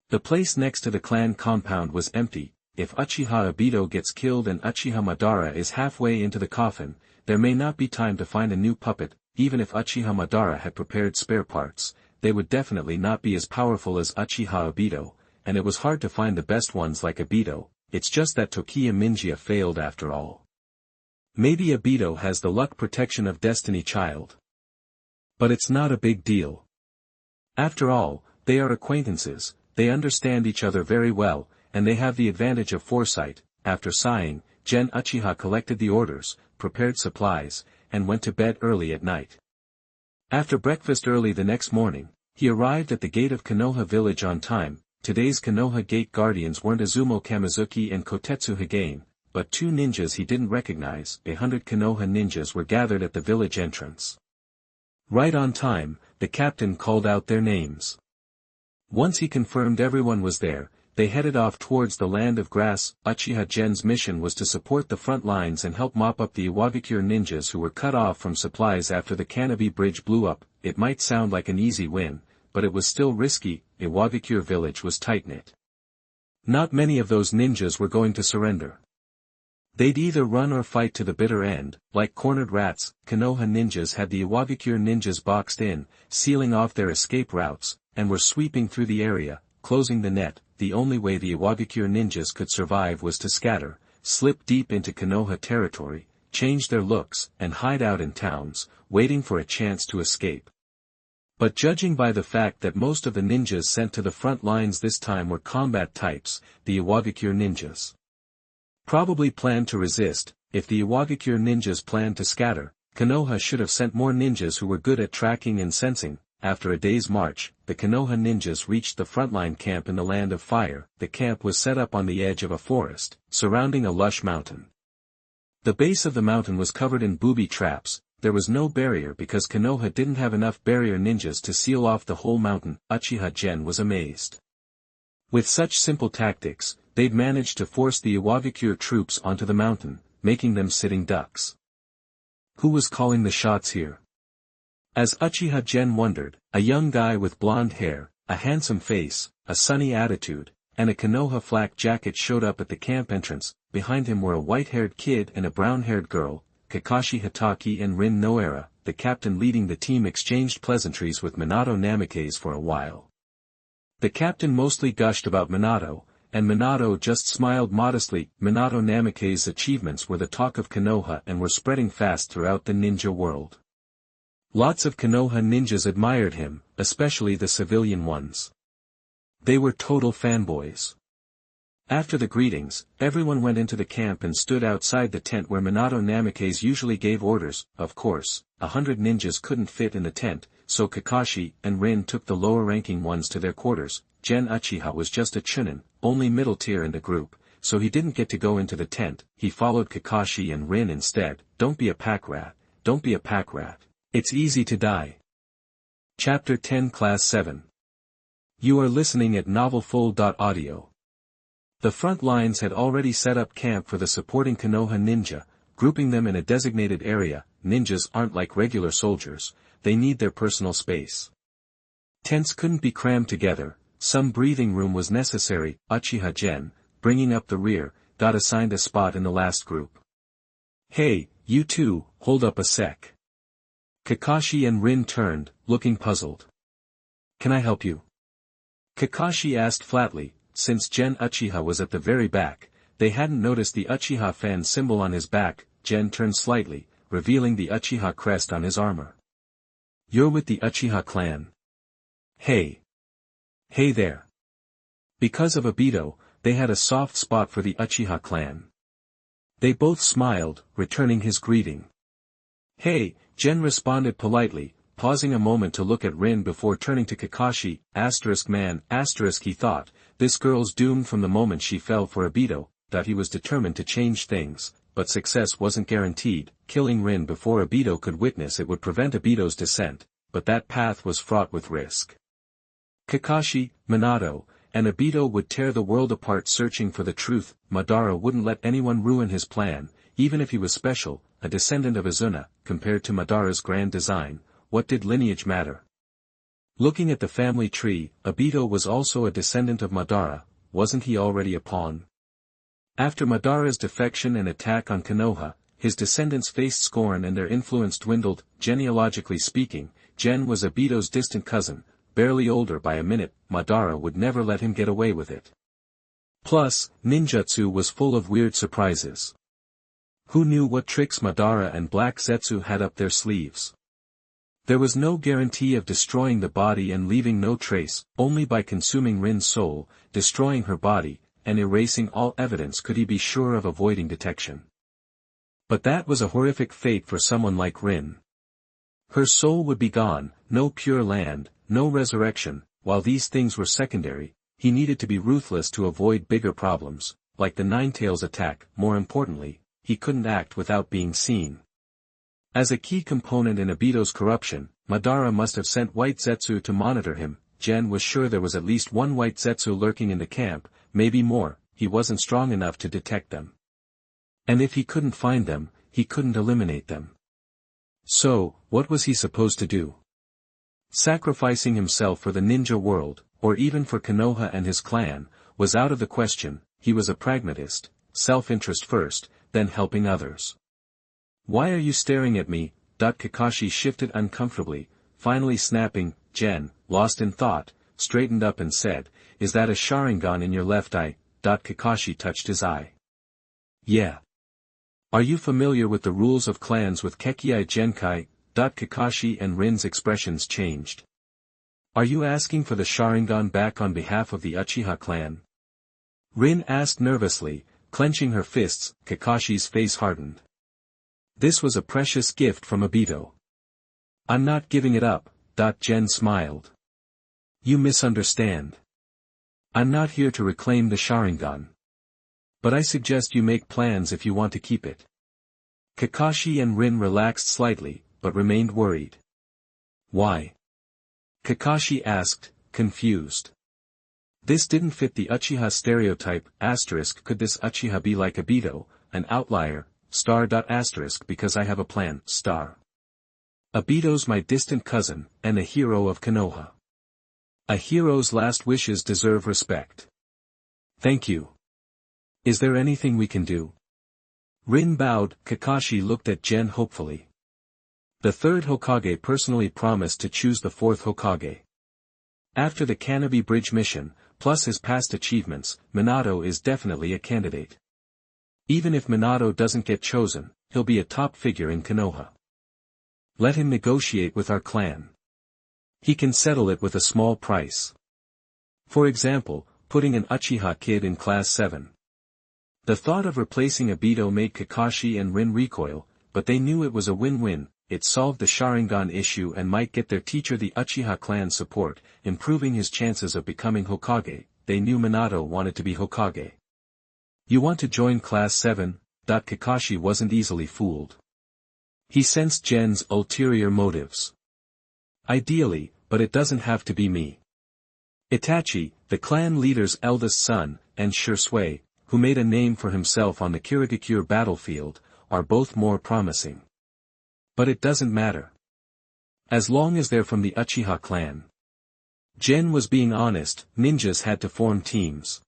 The place next to the clan compound was empty. If Uchiha Obito gets killed and Uchiha Madara is halfway into the coffin, there may not be time to find a new puppet. Even if Uchiha Madara had prepared spare parts, they would definitely not be as powerful as Uchiha Obito, and it was hard to find the best ones like Obito. It's just that Tokiya Minjia failed after all. Maybe Obito has the luck protection of Destiny Child. But it's not a big deal. After all, they are acquaintances, they understand each other very well, and they have the advantage of foresight. After sighing, Gen Uchiha collected the orders, prepared supplies, and went to bed early at night. After breakfast early the next morning, he arrived at the gate of Konoha village on time. Today's Konoha gate guardians weren't Izumo Kamizuki and Kotetsu Higane, but two ninjas he didn't recognize. 100 Konoha ninjas were gathered at the village entrance. Right on time, the captain called out their names. Once he confirmed everyone was there, they headed off towards the land of grass. Uchiha Gen's mission was to support the front lines and help mop up the Iwagakure ninjas who were cut off from supplies after the Kanabi bridge blew up. It might sound like an easy win, but it was still risky. Iwagakure village was tight-knit. Not many of those ninjas were going to surrender. They'd either run or fight to the bitter end. Like cornered rats, Konoha ninjas had the Iwagakure ninjas boxed in, sealing off their escape routes, and were sweeping through the area, closing the net. The only way the Iwagakure ninjas could survive was to scatter, slip deep into Konoha territory, change their looks, and hide out in towns, waiting for a chance to escape. But judging by the fact that most of the ninjas sent to the front lines this time were combat types, the Iwagakure ninjas probably planned to resist. If the Iwagakure ninjas planned to scatter, Konoha should have sent more ninjas who were good at tracking and sensing. After a day's march, the Konoha ninjas reached the frontline camp in the Land of Fire. The camp was set up on the edge of a forest, surrounding a lush mountain. The base of the mountain was covered in booby traps. There was no barrier because Konoha didn't have enough barrier ninjas to seal off the whole mountain. Uchiha Gen was amazed. With such simple tactics, they'd managed to force the Iwagakure troops onto the mountain, making them sitting ducks. Who was calling the shots here? As Uchiha Gen wondered, a young guy with blonde hair, a handsome face, a sunny attitude, and a Konoha flak jacket showed up at the camp entrance. Behind him were a white-haired kid and a brown-haired girl. Kakashi Hatake and Rin Noera, the captain leading the team, exchanged pleasantries with Minato Namikaze for a while. The captain mostly gushed about Minato, and Minato just smiled modestly. Minato Namikaze's achievements were the talk of Konoha and were spreading fast throughout the ninja world. Lots of Konoha ninjas admired him, especially the civilian ones. They were total fanboys. After the greetings, everyone went into the camp and stood outside the tent where Minato Namikaze usually gave orders. Of course, 100 ninjas couldn't fit in the tent, so Kakashi and Rin took the lower-ranking ones to their quarters. Gen Uchiha was just a Chunin, only middle tier in the group, so he didn't get to go into the tent. He followed Kakashi and Rin instead. Don't be a pack rat, don't be a pack rat. It's easy to die. Chapter 10 Class 7. You are listening at novelfull.audio. The front lines had already set up camp for the supporting Konoha ninja, grouping them in a designated area. Ninjas aren't like regular soldiers, they need their personal space. Tents couldn't be crammed together, some breathing room was necessary. Uchiha Gen, bringing up the rear, got assigned a spot in the last group. Hey, you two, hold up a sec. Kakashi and Rin turned, looking puzzled. Can I help you? Kakashi asked flatly. Since Gen Uchiha was at the very back, they hadn't noticed the Uchiha fan symbol on his back. Gen turned slightly, revealing the Uchiha crest on his armor. You're with the Uchiha clan. Hey. Hey there. Because of Obito, they had a soft spot for the Uchiha clan. They both smiled, returning his greeting. Hey, Gen responded politely, pausing a moment to look at Rin before turning to Kakashi. Man, he thought, this girl's doomed from the moment she fell for Obito. That he was determined to change things, but success wasn't guaranteed. Killing Rin before Obito could witness it would prevent Obito's descent, but that path was fraught with risk. Kakashi, Minato, and Obito would tear the world apart searching for the truth. Madara wouldn't let anyone ruin his plan, even if he was special, a descendant of Izuna. Compared to Madara's grand design, what did lineage matter? Looking at the family tree, Obito was also a descendant of Madara, wasn't he already a pawn? After Madara's defection and attack on Konoha, his descendants faced scorn and their influence dwindled. Genealogically speaking, Gen was Obito's distant cousin, barely older by a minute. Madara would never let him get away with it. Plus, ninjutsu was full of weird surprises. Who knew what tricks Madara and Black Zetsu had up their sleeves? There was no guarantee of destroying the body and leaving no trace. Only by consuming Rin's soul, destroying her body, and erasing all evidence could he be sure of avoiding detection. But that was a horrific fate for someone like Rin. Her soul would be gone, no pure land, no resurrection. While these things were secondary, he needed to be ruthless to avoid bigger problems, like the Ninetales attack. More importantly, he couldn't act without being seen. As a key component in Obito's corruption, Madara must have sent White Zetsu to monitor him. Gen was sure there was at least one White Zetsu lurking in the camp, maybe more. He wasn't strong enough to detect them. And if he couldn't find them, he couldn't eliminate them. So, what was he supposed to do? Sacrificing himself for the ninja world, or even for Konoha and his clan, was out of the question. He was a pragmatist, self-interest first, then helping others. Why are you staring at me? Kakashi shifted uncomfortably, finally snapping. Gen, lost in thought, straightened up and said, "Is that a Sharingan in your left eye?" Kakashi touched his eye. "Yeah. Are you familiar with the rules of clans with Kekii Genkai?" Kakashi and Rin's expressions changed. "Are you asking for the Sharingan back on behalf of the Uchiha clan?" Rin asked nervously, clenching her fists. Kakashi's face hardened. This was a precious gift from Obito. "I'm not giving it up." Gen smiled. "You misunderstand. I'm not here to reclaim the Sharingan. But I suggest you make plans if you want to keep it." Kakashi and Rin relaxed slightly, but remained worried. "Why?" Kakashi asked, confused. This didn't fit the Uchiha stereotype. Could this Uchiha be like Obito, an outlier? Because I have a plan. Obito's my distant cousin, and a hero of Konoha. A hero's last wishes deserve respect. Thank you. Is there anything we can do? Rin bowed. Kakashi looked at Gen hopefully. The third Hokage personally promised to choose the fourth Hokage. After the Kanobi Bridge mission, plus his past achievements, Minato is definitely a candidate. Even if Minato doesn't get chosen, he'll be a top figure in Konoha. Let him negotiate with our clan. He can settle it with a small price. For example, putting an Uchiha kid in Class 7. The thought of replacing Obito made Kakashi and Rin recoil, but they knew it was a win-win. It solved the Sharingan issue and might get their teacher the Uchiha clan support, improving his chances of becoming Hokage. They knew Minato wanted to be Hokage. You want to join Class 7? Kakashi wasn't easily fooled. He sensed Gen's ulterior motives. Ideally, but it doesn't have to be me. Itachi, the clan leader's eldest son, and Shursui, who made a name for himself on the Kirigakure battlefield, are both more promising. But it doesn't matter. As long as they're from the Uchiha clan. Gen was being honest. Ninjas had to form teams.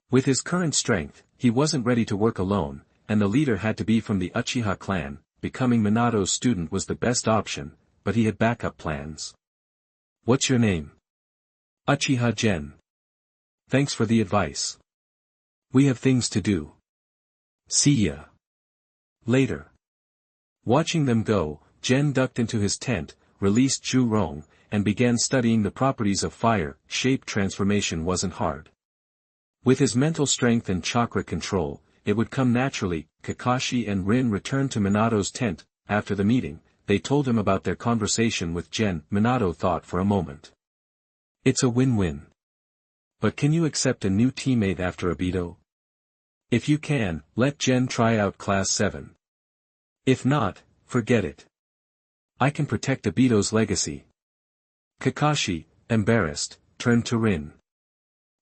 With his current strength, he wasn't ready to work alone, and the leader had to be from the Uchiha clan. Becoming Minato's student was the best option, but he had backup plans. What's your name? Uchiha Gen. Thanks for the advice. We have things to do. See ya. Later. Watching them go, Gen ducked into his tent, released Zhu Rong, and began studying the properties of fire. Shape transformation wasn't hard. With his mental strength and chakra control, it would come naturally. Kakashi and Rin returned to Minato's tent. After the meeting, they told him about their conversation with Gen. Minato thought for a moment. It's a win-win. But can you accept a new teammate after Obito? If you can, let Gen try out Class 7. If not, forget it. I can protect Obito's legacy. Kakashi, embarrassed, turned to Rin.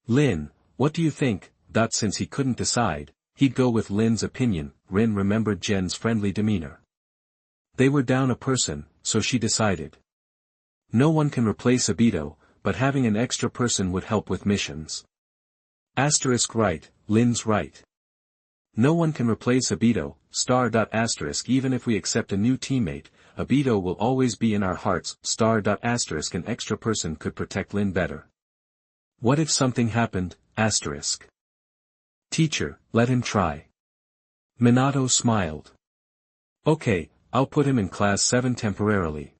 Lin, what do you think? Since he couldn't decide, he'd go with Lin's opinion. Rin remembered Gen's friendly demeanor. They were down a person, so she decided. No one can replace Obito, but having an extra person would help with missions. Asterisk right, Lin's right. No one can replace Obito, star. Asterisk even if we accept a new teammate, Obito will always be in our hearts, star. Asterisk an extra person could protect Lin better. What if something happened, asterisk. Teacher, let him try. Minato smiled. Okay, I'll put him in class 7 temporarily.